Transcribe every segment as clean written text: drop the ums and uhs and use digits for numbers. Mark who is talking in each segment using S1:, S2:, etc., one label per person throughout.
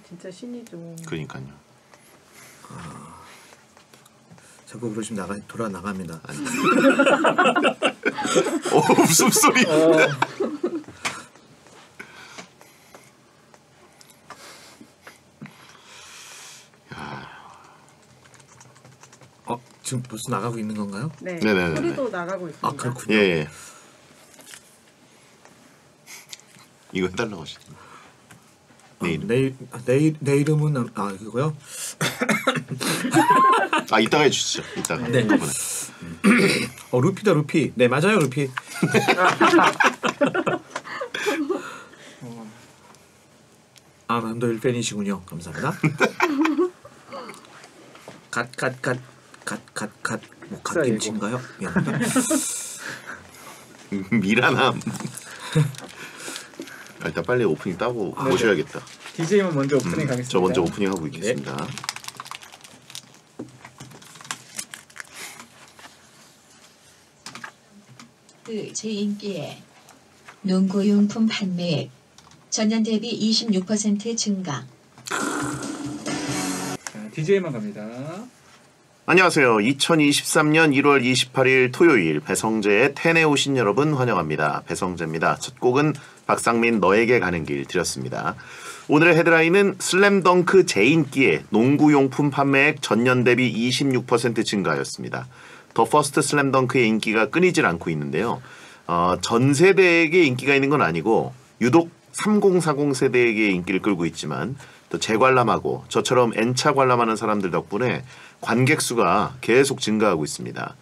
S1: 진짜 신이죠.
S2: 그러니까요.
S3: 자꾸 그러시면 돌아 나갑니다.
S2: 웃음소리.
S3: 지금 벌써 나가고 있는 건가요?
S1: 네.
S2: 네네네.
S1: 소리도 나가고 있습니다.
S3: 아 그렇군요.
S2: 예. 이거 해달라고 하시죠.
S3: 내 이름은 이거요?
S2: 이따가 해주시죠. 이따가.
S3: 네. 루피다 루피. 네 맞아요 루피. 남도일 팬이시군요. 감사합니다. 뭐 갓김치인가요? 미안합니다.
S2: 미라남. 일단 빨리 오프닝 따고 모셔야겠다.
S4: DJ만 먼저 오프닝 가겠습니다.
S2: 저 먼저 오프닝 하고 있겠습니다. 네.
S5: 제2인기에 농구용품 판매액 전년 대비 26% 증가.
S4: DJ만 갑니다.
S2: 안녕하세요. 2023년 1월 28일 토요일 배성재의 텐에 오신 여러분 환영합니다. 배성재입니다. 첫 곡은 박상민 너에게 가는 길 드렸습니다. 오늘의 헤드라인은 슬램덩크 제2인기에 농구용품 판매액 전년 대비 26% 증가하였습니다. 더 퍼스트 슬램덩크의 인기가 끊이질 않고 있는데요. 전 세대에게 인기가 있는 건 아니고 유독 3040 세대에게 인기를 끌고 있지만 또 재관람하고 저처럼 N차 관람하는 사람들 덕분에 관객 수가 계속 증가하고 있습니다.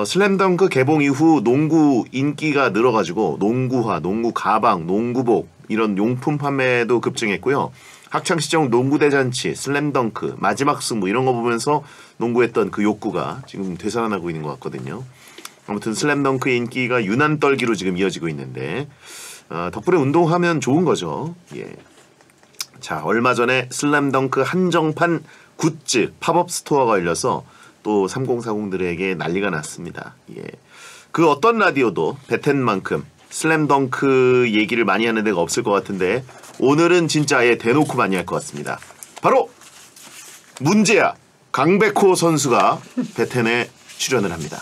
S2: 슬램덩크 개봉 이후 농구 인기가 늘어가지고 농구화, 농구 가방, 농구복 이런 용품 판매도 급증했고요. 학창시절 농구 대잔치, 슬램덩크, 마지막 승부 이런 거 보면서 농구했던 그 욕구가 지금 되살아나고 있는 것 같거든요. 아무튼 슬램덩크의 인기가 유난 떨기로 지금 이어지고 있는데 덕분에 운동하면 좋은 거죠. 예. 자, 얼마 전에 슬램덩크 한정판 굿즈 팝업 스토어가 열려서 또 3040들에게 난리가 났습니다. 예. 그 어떤 라디오도 베텐만큼 슬램덩크 얘기를 많이 하는 데가 없을 것 같은데 오늘은 진짜 아예 대놓고 많이 할 것 같습니다. 바로 문제야 강백호 선수가 베텐에 출연을 합니다.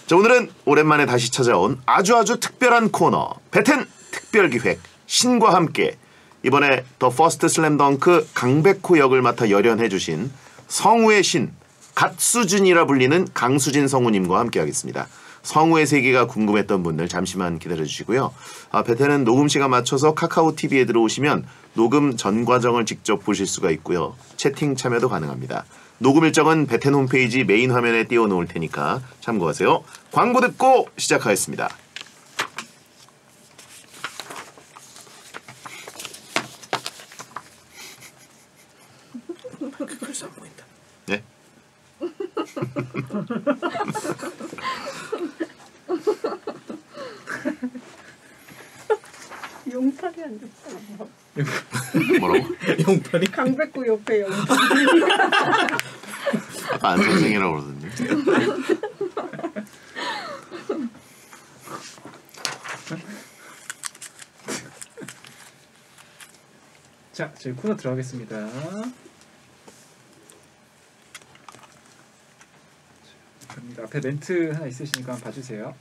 S2: 자, 오늘은 오랜만에 다시 찾아온 아주 특별한 코너 베텐 특별기획 신과 함께 이번에 더 퍼스트 슬램덩크 강백호 역을 맡아 열연해주신 성우의 신 갓수준이라 불리는 강수진 성우님과 함께하겠습니다. 성우의 세계가 궁금했던 분들 잠시만 기다려주시고요. 베텐은 녹음 시간 맞춰서 카카오 TV에 들어오시면 녹음 전 과정을 직접 보실 수가 있고요. 채팅 참여도 가능합니다. 녹음 일정은 베텐 홈페이지 메인 화면에 띄워놓을 테니까 참고하세요. 광고 듣고 시작하겠습니다.
S3: 그래서 안 보인다.
S2: 네?
S1: 용팔이 앉았어.
S2: 뭐라고?
S3: 용팔이?
S1: 강백호 옆에 용팔이.
S2: 아까 안 선생이라고 그러던데.
S4: 자, 저희 코너 들어가겠습니다. 앞에 멘트 하나 있으시니까 한번 봐주세요.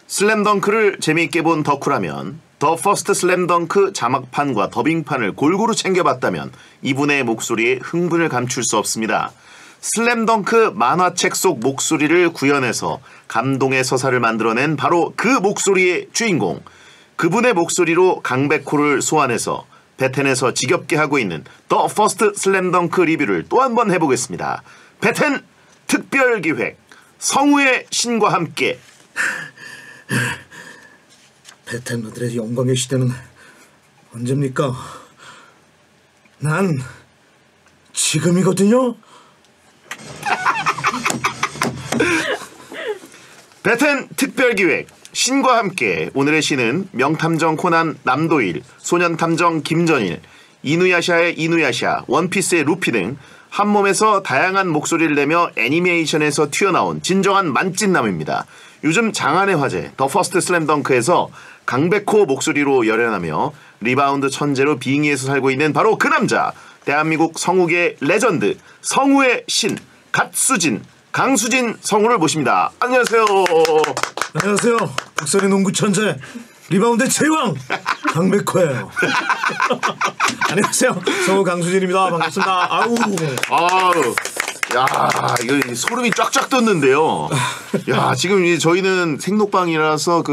S2: 슬램덩크를 재미있게 본 덕후라면 더 퍼스트 슬램덩크 자막판과 더빙판을 골고루 챙겨봤다면 이분의 목소리에 흥분을 감출 수 없습니다. 슬램덩크 만화책 속 목소리를 구현해서 감동의 서사를 만들어낸 바로 그 목소리의 주인공. 그분의 목소리로 강백호를 소환해서 베텐에서 지겹게 하고 있는 더 퍼스트 슬램덩크 리뷰를 또 한 번 해보겠습니다. 베텐 특별기획 성우의 신과 함께
S3: 베텐러들의 영광의 시대는 언제입니까? 난 지금이거든요.
S2: 베텐 특별기획 신과 함께 오늘의 신은 명탐정 코난 남도일, 소년탐정 김전일, 이누야샤의 이누야샤, 원피스의 루피 등 한몸에서 다양한 목소리를 내며 애니메이션에서 튀어나온 진정한 만찢남입니다. 요즘 장안의 화제 더 퍼스트 슬램덩크에서 강백호 목소리로 열연하며 리바운드 천재로 빙의해서 살고 있는 바로 그 남자, 대한민국 성우계 레전드 성우의 신 갓수진 강수진 성우를 모십니다. 안녕하세요.
S3: 안녕하세요. 국선의 농구 천재 리바운드 제왕 강백호예요. 안녕하세요. 성우 강수진입니다. 반갑습니다. 아우.
S2: 야, 이거 소름이 쫙쫙 돋는데요. 야, 지금 이제 저희는 생록방이라서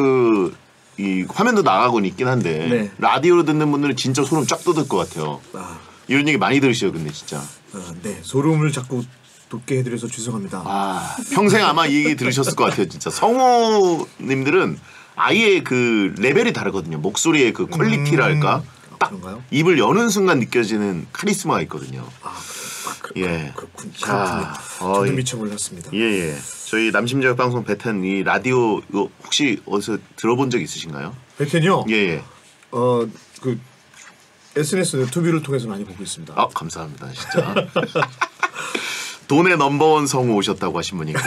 S2: 이 화면도 나가고 있긴 한데
S3: 네.
S2: 라디오로 듣는 분들은 진짜 소름 쫙 돋을 것 같아요. 이런 얘기 많이 들으시죠, 근데 진짜.
S3: 네, 소름을 자꾸 돋게 해드려서 죄송합니다.
S2: 평생 아마 이 얘기 들으셨을 것 같아요, 진짜. 성우님들은 아예 그 레벨이 다르거든요. 목소리의 그 퀄리티랄까. 딱
S3: 그런가요?
S2: 입을 여는 순간 느껴지는 카리스마가 있거든요. 예.
S3: 그렇군요.
S2: 자,
S3: 저도 미처 몰랐습니다.
S2: 예. 저희 남심저격 방송 베텐 이 라디오 이거 혹시 어디서 들어본 적 있으신가요?
S3: 베텐이요?
S2: 예.
S3: 그 SNS 유튜브를 통해서 많이 보고 있습니다.
S2: 감사합니다, 진짜. 돈의 넘버원 성우 오셨다고 하신 분 있고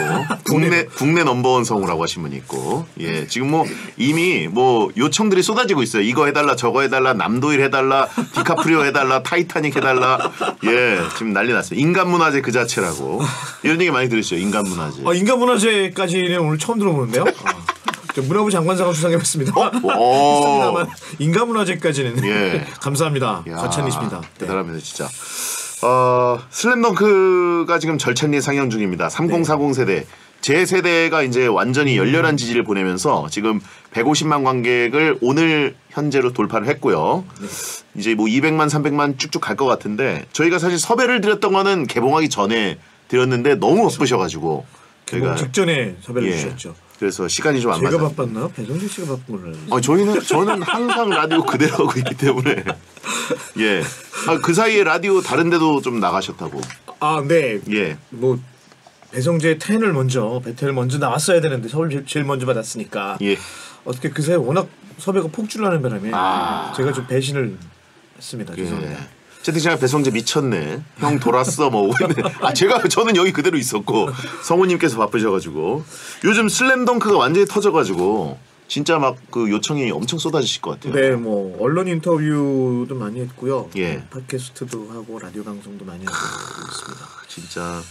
S2: 국내 넘버원 성우라고 하신 분 있고 예 지금 뭐 이미 뭐 요청들이 쏟아지고 있어요. 이거 해달라 저거 해달라 남도일 해달라 디카프리오 해달라 타이타닉 해달라 예 지금 난리 났어요. 인간문화재 그 자체라고 이런 얘기 많이 들으시죠. 인간문화재.
S3: 인간문화재까지는 오늘 처음 들어보는데요. 문화부 장관상을 수상해봤습니다.
S2: 있습니다만
S3: 인간문화재까지는
S2: 예
S3: 감사합니다. 과찬이십니다.
S2: 대단합니다 진짜. 슬램덩크가 지금 절찬리에 상영 중입니다. 3040 세대. 제 세대가 이제 완전히 열렬한 지지를 보내면서 지금 150만 관객을 오늘 현재로 돌파를 했고요. 이제 뭐 200만, 300만 쭉쭉 갈 것 같은데 저희가 사실 섭외를 드렸던 거는 개봉하기 전에 드렸는데 너무 바쁘셔가지고
S3: 저희가 직전에 섭외를 주셨죠.
S2: 그래서 시간이 좀 안 맞아요.
S3: 제가 바빴나요? 배정재 씨가 바쁜 걸로 알고
S2: 있어요. 저는 항상 라디오 그대로 하고 있기 때문에 예. 그 사이에 라디오 다른 데도 좀 나가셨다고.
S3: 네.
S2: 예.
S3: 뭐 배성재 베텔을 먼저 나왔어야 되는데 서울 제일 먼저 받았으니까.
S2: 예.
S3: 어떻게 그 사이에 워낙 섭외가 폭주하는 바람에 제가 좀 배신을 했습니다. 죄송합니다.
S2: 채팅창에 배성재 미쳤네. 형 돌았어 뭐 오고 있네. 저는 여기 그대로 있었고 성우님께서 바쁘셔가지고 요즘 슬램덩크가 완전히 터져가지고 진짜 막 그 요청이 엄청 쏟아지실 것 같아요.
S3: 네, 뭐 언론 인터뷰도 많이 했고요.
S2: 예.
S3: 팟캐스트도 하고 라디오 방송도 많이 하고 있습니다.
S2: 진짜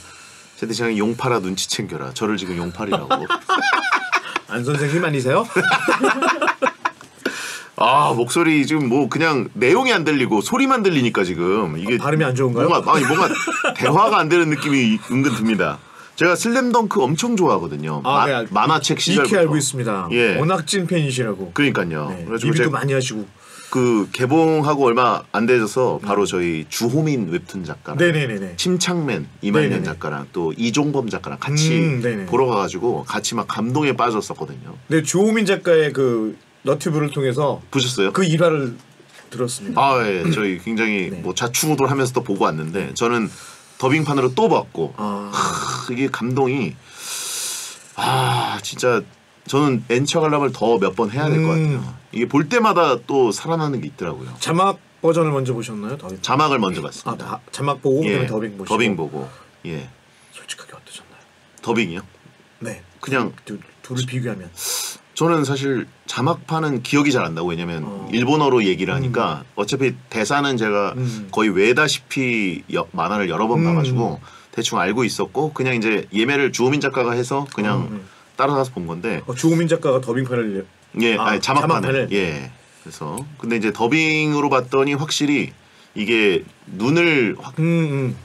S2: 채팅창에 용팔아 눈치 챙겨라. 저를 지금 용팔이라고.
S3: 안 선생님 아니세요?
S2: 목소리 지금 뭐 그냥 내용이 안 들리고 소리만 들리니까 지금 이게
S3: 발음이 안 좋은가요?
S2: 뭔가 대화가 안 되는 느낌이 은근 듭니다. 제가 슬램덩크 엄청 좋아하거든요.
S3: 네,
S2: 만화책 시절부터.
S3: 익히 알고 있습니다.
S2: 예.
S3: 워낙 찐 팬이시라고.
S2: 그러니까요.
S3: 네,
S2: 그래가지고
S3: 리뷰도 많이 하시고.
S2: 그 개봉하고 얼마 안 되셔서 바로 저희 주호민 웹툰 작가랑
S3: 네네네.
S2: 침착맨 이만년
S3: 네네네.
S2: 작가랑 또 이종범 작가랑 같이 보러 가가지고 같이 막 감동에 빠졌었거든요.
S3: 네, 주호민 작가의 그 너튜브를 통해서
S2: 보셨어요?
S3: 그 일화를 들었습니다.
S2: 예. 저희 굉장히
S3: 네.
S2: 뭐 좌충우돌하면서 또 보고 왔는데 저는 더빙판으로 또 봤고 이게 감동이 진짜 저는 엔처 관람을 더 몇 번 해야 될 것 같아요. 이게 볼 때마다 또 살아나는 게 있더라고요.
S3: 자막 버전을 먼저 보셨나요? 더빙?
S2: 자막을 먼저 봤습니다.
S3: 자막 보고 그다음에 더빙 보시고.
S2: 더빙 보고. 예.
S3: 솔직하게 어떠셨나요?
S2: 더빙이요?
S3: 네.
S2: 그냥
S3: 둘을 비교하면
S2: 저는 사실 자막판은 기억이 잘 안 나고 왜냐면 일본어로 얘기를 하니까 어차피 대사는 제가 거의 외다시피 만화를 여러 번 봐가지고 대충 알고 있었고 그냥 이제 예매를 주호민 작가가 해서 그냥 따라가서 본 건데
S3: 주호민 작가가 더빙판을
S2: 아니, 자막판을 예 그래서 근데 이제 더빙으로 봤더니 확실히 이게 눈을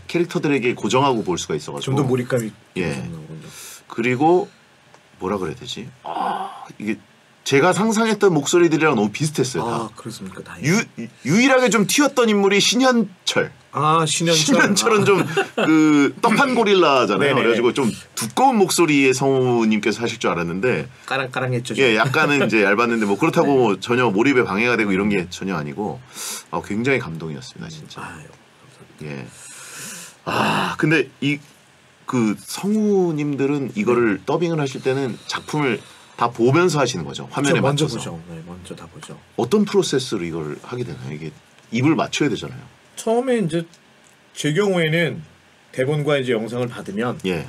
S2: 캐릭터들에게 고정하고 볼 수가 있어가지고
S3: 좀 더 몰입감이
S2: 그리고 뭐라 그래야 되지? 이게 제가 상상했던 목소리들이랑 너무 비슷했어요. 다.
S3: 그렇습니까?
S2: 유일하게 좀 튀었던 인물이 신현철. 신현철은 좀 그 떡판 고릴라잖아요. 그래가지고 좀 두꺼운 목소리의 성우님께서 하실 줄 알았는데
S3: 까랑까랑했죠.
S2: 예, 약간은 이제 얇았는데 뭐 그렇다고 전혀 몰입에 방해가 되고 이런 게 전혀 아니고 굉장히 감동이었습니다, 진짜. 예. 근데 그 성우님들은 이거를 더빙을 하실 때는 작품을 다 보면서 하시는 거죠. 화면에
S3: 먼저
S2: 맞춰서.
S3: 보죠. 네, 먼저 다 보죠.
S2: 어떤 프로세스로 이걸 하게 되나요? 이게 입을 맞춰야 되잖아요.
S3: 처음에 이제 제 경우에는 대본과 이제 영상을 받으면
S2: 예.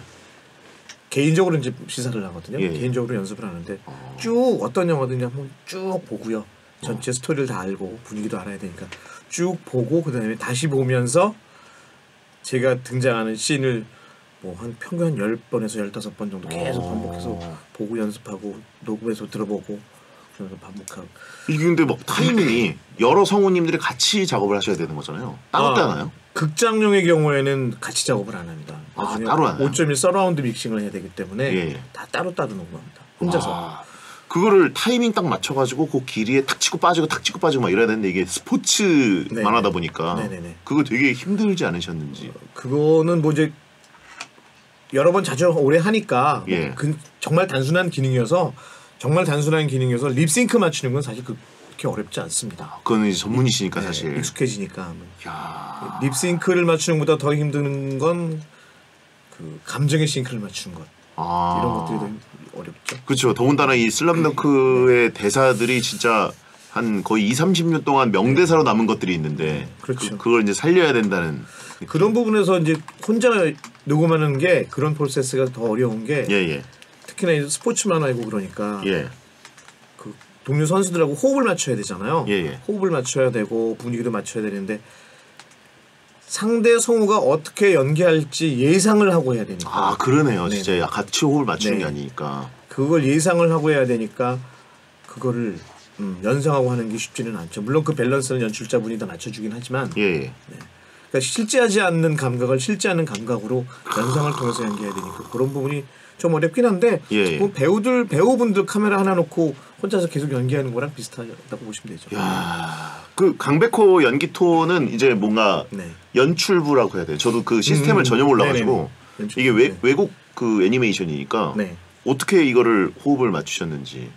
S3: 개인적으로 이제 시사를 하거든요.
S2: 예.
S3: 개인적으로 연습을 하는데 쭉 어떤 영화든지 한번 쭉 보고요. 전체 스토리를 다 알고 분위기도 알아야 되니까 쭉 보고 그다음에 다시 보면서 제가 등장하는 씬을 뭐 한 평균 한 10번에서 15번 정도 계속 반복해서 보고 연습하고 녹음해서 들어보고 그러면서 반복하고.
S2: 이게 근데 막 타이밍이 여러 성우님들이 같이 작업을 하셔야 되는 거잖아요. 따로 따나요?
S3: 극장용의 경우에는 같이 작업을 안 합니다.
S2: 아,
S3: 나중에
S2: 따로 안 해요?
S3: 5.1 서라운드 믹싱을 해야 되기 때문에
S2: 예.
S3: 다 따로따로 녹음합니다. 혼자서.
S2: 아, 그거를 타이밍 딱 맞춰가지고 그 길이에 탁 치고 빠지고 탁 치고 빠지고 막 이래야 되는데 이게 스포츠만
S3: 네네.
S2: 하다 보니까
S3: 네네네.
S2: 그거 되게 힘들지 않으셨는지.
S3: 그거는 뭐 이제 여러 번 자주 오래 하니까
S2: 예.
S3: 정말 단순한 기능이어서 립싱크 맞추는 건 사실 그렇게 어렵지 않습니다.
S2: 그거는 이제 전문이시니까
S3: 네,
S2: 사실.
S3: 익숙해지니까.
S2: 야.
S3: 립싱크를 맞추는 것보다 더 힘든 건 그 감정의 싱크를 맞추는 것.
S2: 아.
S3: 이런 것들이 더 어렵죠.
S2: 그렇죠. 더군다나 이 슬럼덩크의 대사들이 진짜 한 거의 2-30년 동안 명대사로 남은 것들이 있는데
S3: 그렇죠.
S2: 그걸 이제 살려야 된다는
S3: 그런 부분에서 이제 혼자 녹음하는 게 그런 프로세스가 더 어려운 게
S2: 예예
S3: 특히나 이제 스포츠만 하고 그러니까
S2: 예.
S3: 그 동료 선수들하고 호흡을 맞춰야 되잖아요.
S2: 예.
S3: 호흡을 맞춰야 되고 분위기도 맞춰야 되는데 상대 성우가 어떻게 연기할지 예상을 하고 해야 되니까.
S2: 아 그러네요.
S3: 네네.
S2: 진짜 같이 호흡을 맞추는
S3: 네.
S2: 게 아니니까.
S3: 그걸 예상을 하고 해야 되니까 그거를 연상하고 하는 게 쉽지는 않죠. 물론 그 밸런스는 연출자분이 다 맞춰주긴 하지만
S2: 예.
S3: 그러니까 실제하지 않는 감각을 실제하는 감각으로 연상을 통해서 연기해야 되니까 그런 부분이 좀 어렵긴 한데
S2: 예.
S3: 뭐 배우분들 카메라 하나 놓고 혼자서 계속 연기하는 거랑 비슷하다고 보시면 되죠.
S2: 야, 그 강백호 연기 톤은 이제 뭔가
S3: 네.
S2: 연출부라고 해야 돼요. 저도 그 시스템을 전혀 몰라가지고
S3: 연출부,
S2: 이게
S3: 네.
S2: 외국 그 애니메이션이니까
S3: 네.
S2: 어떻게 이거를 호흡을 맞추셨는지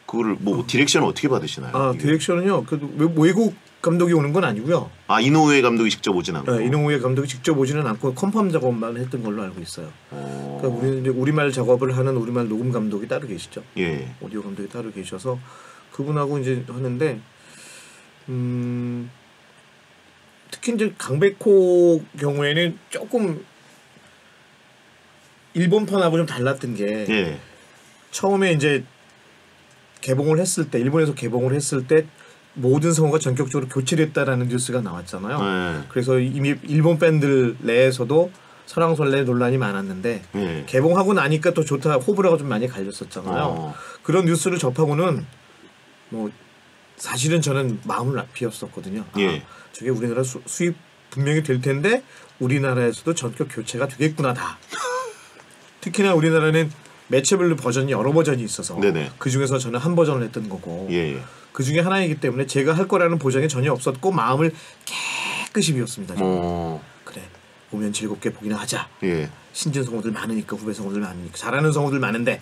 S2: 그거를 뭐 디렉션을 어떻게 받으시나요?
S3: 아
S2: 이게?
S3: 디렉션은요. 그래도 외국 감독이 오는 건 아니고요.
S2: 아 이노우에 감독이 직접 오진 않고.
S3: 이노우에 감독이 직접 오지는 않고 컨펌 작업만 했던 걸로 알고 있어요. 그러니까 우리는 이제 우리말 작업을 하는 우리말 녹음 감독이 따로 계시죠.
S2: 예.
S3: 오디오 감독이 따로 계셔서 그분하고 이제 하는데 특히 이제 강백호 경우에는 조금 일본판하고 좀 달랐던 게
S2: 예.
S3: 처음에 이제 개봉을 했을 때 일본에서 개봉을 했을 때 모든 성우가 전격적으로 교체를 했다라는 뉴스가 나왔잖아요.
S2: 네.
S3: 그래서 이미 일본 팬들 내에서도 설왕설래 논란이 많았는데
S2: 예.
S3: 개봉하고 나니까 또 좋다 호불호가 좀 많이 갈렸었잖아요. 그런 뉴스를 접하고는 뭐 사실은 저는 마음을 비웠었거든요.
S2: 예.
S3: 저게 우리나라 수입 분명히 될 텐데 우리나라에서도 전격 교체가 되겠구나 다. 특히나 우리나라는 매체별로 버전이 여러 버전이 있어서
S2: 네네.
S3: 그 중에서 저는 한 버전을 했던 거고
S2: 예.
S3: 그 중에 하나이기 때문에 제가 할 거라는 보장이 전혀 없었고 마음을 깨끗이 비웠습니다. 저는. 그래 오면 즐겁게 보기나 하자.
S2: 예.
S3: 신진 성우들 많으니까 후배 성우들 많으니까 잘하는 성우들 많은데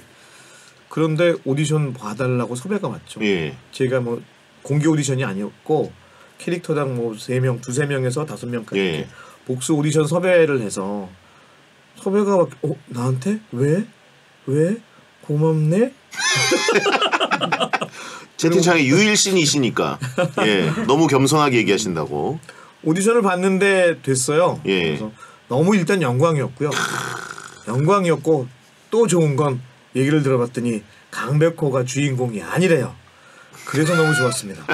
S3: 그런데 오디션 봐달라고 섭외가 왔죠.
S2: 예.
S3: 제가 뭐 공개 오디션이 아니었고 캐릭터당 뭐 3명, 2-3명에서 5명까지
S2: 예.
S3: 이렇게 복수 오디션 섭외를 해서 섭외가 나한테 왜 고맙네.
S2: 채팅창에 유일신이시니까 예. 너무 겸손하게 얘기하신다고.
S3: 오디션을 봤는데 됐어요.
S2: 예.
S3: 그래서 너무 일단 영광이었고요. 영광이었고 또 좋은 건 얘기를 들어봤더니 강백호가 주인공이 아니래요. 그래서 너무 좋았습니다.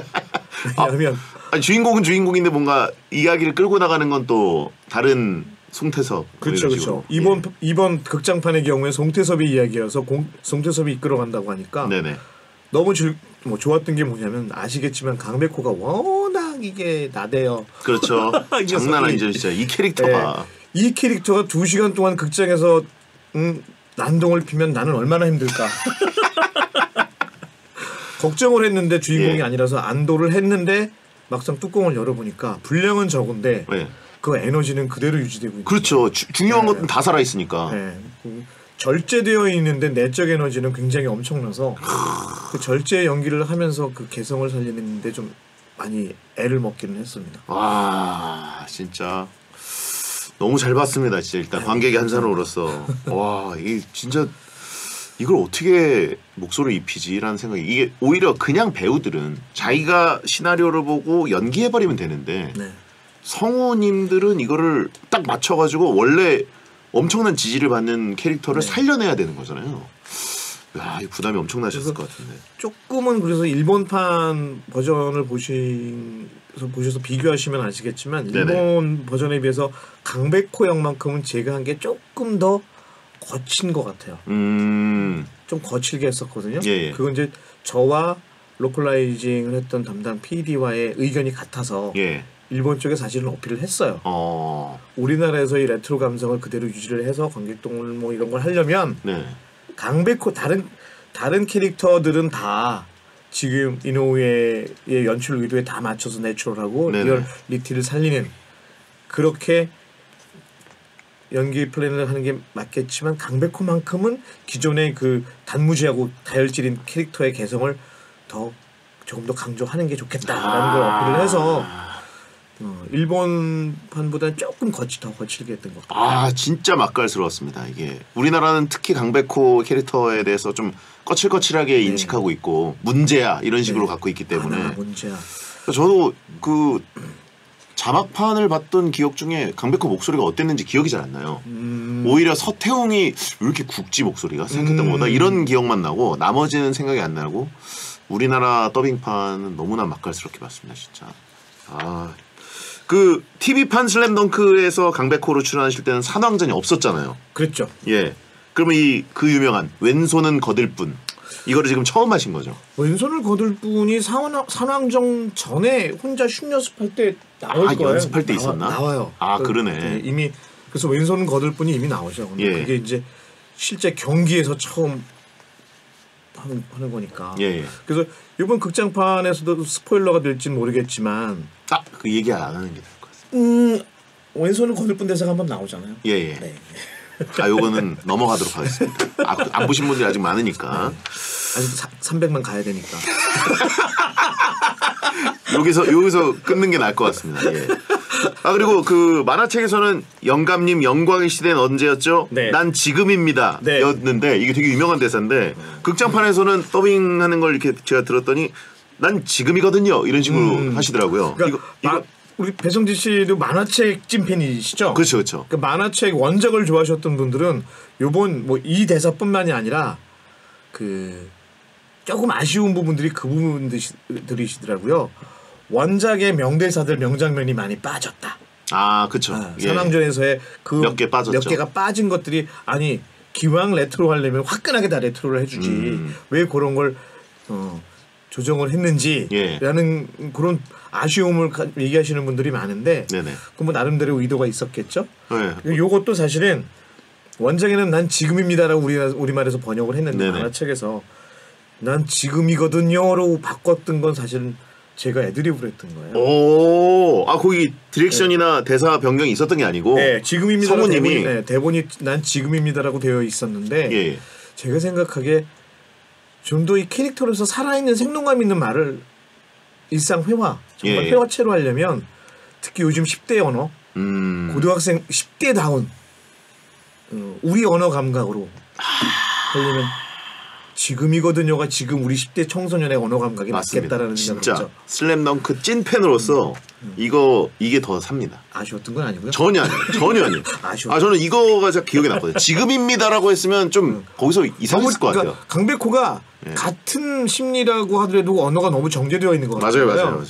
S3: 왜냐하면
S2: 아니, 주인공은 주인공인데 뭔가 이야기를 끌고 나가는 건 또 다른 송태섭.
S3: 그렇죠, 그렇죠. 이번 극장판의 경우에 송태섭이 이야기여서 송태섭이 이끌어간다고 하니까
S2: 네네.
S3: 너무 좋았던 게 뭐냐면 아시겠지만 강백호가 워낙 이게 나대요.
S2: 그렇죠.
S3: 이
S2: 장난
S3: 녀석이.
S2: 아니죠, 진짜. 이 캐릭터가.
S3: 네, 이 캐릭터가 2시간 동안 극장에서 난동을 피면 나는 얼마나 힘들까. 걱정을 했는데 주인공이
S2: 예.
S3: 아니라서 안도를 했는데 막상 뚜껑을 열어보니까 분량은 적은데
S2: 네.
S3: 그 에너지는 그대로 유지되고 있는
S2: 그렇죠. 중요한
S3: 네.
S2: 것은 다 살아 있으니까.
S3: 네. 절제되어 있는데 내적 에너지는 굉장히 엄청나서 그 절제 연기를 하면서 그 개성을 살리는데 좀 많이 애를 먹기는 했습니다.
S2: 와, 진짜 너무 잘 봤습니다. 진짜 일단 관객의 한 사람으로서 와, 이게 진짜 이걸 어떻게 목소리 입히지라는 생각이 이게 오히려 그냥 배우들은 자기가 시나리오를 보고 연기해버리면 되는데
S3: 네.
S2: 성우님들은 이거를 딱 맞춰가지고 원래 엄청난 지지를 받는 캐릭터를
S3: 네.
S2: 살려내야 되는 거잖아요. 야, 이 부담이 엄청나셨을 것 같은데.
S3: 조금은 그래서 일본판 버전을 보셔서 비교하시면 아시겠지만
S2: 네네.
S3: 일본 버전에 비해서 강백호 역만큼은 제가 한 게 조금 더 거친 것 같아요. 좀 거칠게 했었거든요.
S2: 예.
S3: 그건 이제 저와 로컬라이징을 했던 담당 PD와의 의견이 같아서
S2: 예.
S3: 일본 쪽에 사실은 어필을 했어요.
S2: 어.
S3: 우리나라에서 이 레트로 감성을 그대로 유지를 해서 관객동을 뭐 이런 걸 하려면
S2: 네.
S3: 강백호 다른 캐릭터들은 다 지금 이노우의 연출 의도에 다 맞춰서 내추럴하고
S2: 네네.
S3: 리얼리티를 살리는 그렇게 연기 플랜을 하는 게 맞겠지만 강백호만큼은 기존의 그 단무지하고 다혈질인 캐릭터의 개성을 조금 더 강조하는 게 좋겠다라는 걸 어필을 해서 일본판보다는 조금 더 거칠게 했던 것 같아요.
S2: 아, 진짜 맛깔스러웠습니다. 이게 우리나라는 특히 강백호 캐릭터에 대해서 좀 거칠거칠하게 인식하고 있고 문제야 이런 식으로 갖고 있기 때문에
S3: 문제야.
S2: 저도 그 자막판을 봤던 기억 중에 강백호 목소리가 어땠는지 기억이 잘 안 나요. 오히려 서태웅이 왜 이렇게 국지 목소리가 생각했던 것보다 이런 기억만 나고 나머지는 생각이 안 나고 우리나라 더빙판은 너무나 맛깔스럽게 봤습니다. 진짜. 아, 그 TV판 슬램덩크에서 강백호로 출연하실 때는 산왕전이 없었잖아요.
S3: 그랬죠.
S2: 예. 그러면 그 유명한 왼손은 거들 뿐 이거를 지금 처음 하신 거죠?
S3: 왼손을 거들 뿐이 산왕정 전에 혼자 슛 연습할 때 나올 거예요.
S2: 연습할 때 있었나?
S3: 나와요.
S2: 아, 그러네.
S3: 이미 그래서 왼손은 거들 뿐이 이미 나오죠. 근데
S2: 예.
S3: 그게 이제 실제 경기에서 처음 하는 거니까.
S2: 예.
S3: 그래서 이번 극장판에서도 스포일러가 될지는 모르겠지만
S2: 그 얘기 안 하는 게 나을 것 같습니다.
S3: 왼손을 거들 뿐 대사가 한번 나오잖아요.
S2: 예.
S3: 네.
S2: 아, 요거는 넘어가도록 하겠습니다. 안 보신 분들이 아직 많으니까.
S3: 아직 300만 가야 되니까.
S2: 여기서 끊는 게 나을 것 같습니다. 예. 아, 그리고 그 만화책에서는 영감님 영광의 시대는 언제였죠?
S3: 네.
S2: 난 지금입니다.
S3: 네.
S2: 였는데 이게 되게 유명한 대사인데 극장판에서는 더빙하는 걸 이렇게 제가 들었더니 난 지금이거든요. 이런 식으로 하시더라고요.
S3: 그러니까 우리 배성지 씨도 만화책 찐팬이시죠?
S2: 그렇죠.
S3: 그 만화책 원작을 좋아하셨던 분들은 요번 뭐 이 대사뿐만이 아니라 그 조금 아쉬운 부분들이 그 부분들이시더라고요. 원작의 명대사들 명장면이 많이 빠졌다.
S2: 아, 그렇죠. 예.
S3: 산왕전에서의 그
S2: 몇 개 빠졌죠.
S3: 몇 개가 빠진 것들이 아니 기왕 레트로 하려면 화끈하게 다 레트로를 해주지 왜 그런 걸 조정을 했는지라는
S2: 예.
S3: 그런 아쉬움을 얘기하시는 분들이 많은데
S2: 네네.
S3: 그 뭐 나름대로 의도가 있었겠죠.
S2: 네.
S3: 요것도 사실은 원작에는 난 지금입니다라고 우리말에서 번역을 했는데
S2: 네네.
S3: 만화책에서 난 지금이거든요로 바꿨던 건 사실은 제가 애드립으로 했던 거예요.
S2: 오, 거기 디렉션이나 대사 변경이 있었던 게 아니고.
S3: 네, 지금입니다.
S2: 성우님이
S3: 대본이 난 지금입니다라고 되어 있었는데
S2: 예.
S3: 제가 생각하기에 좀 더 이 캐릭터로서 살아있는 생동감 있는 말을 일상 회화 정말
S2: 예.
S3: 회화체로 하려면 특히 요즘 10대 언어 고등학생 10대다운 우리 언어 감각으로 하려면 지금이거든요가 지금 우리 10대 청소년의 언어 감각이
S2: 맞습니다.
S3: 맞겠다라는 생각을
S2: 진짜
S3: 했죠.
S2: 슬램덩크 찐팬으로서 이게 더 삽니다.
S3: 아쉬웠던 건 아니고요.
S2: 전혀 아니에요.
S3: 아쉬워.
S2: 저는 이거가 진짜 기억에 났거든요. 지금입니다라고 했으면 좀 거기서 이상했을 것 같아요.
S3: 강백호가
S2: 예.
S3: 같은 심리라고 하더라도 언어가 너무 정제되어 있는 것 같아요.
S2: 맞아요.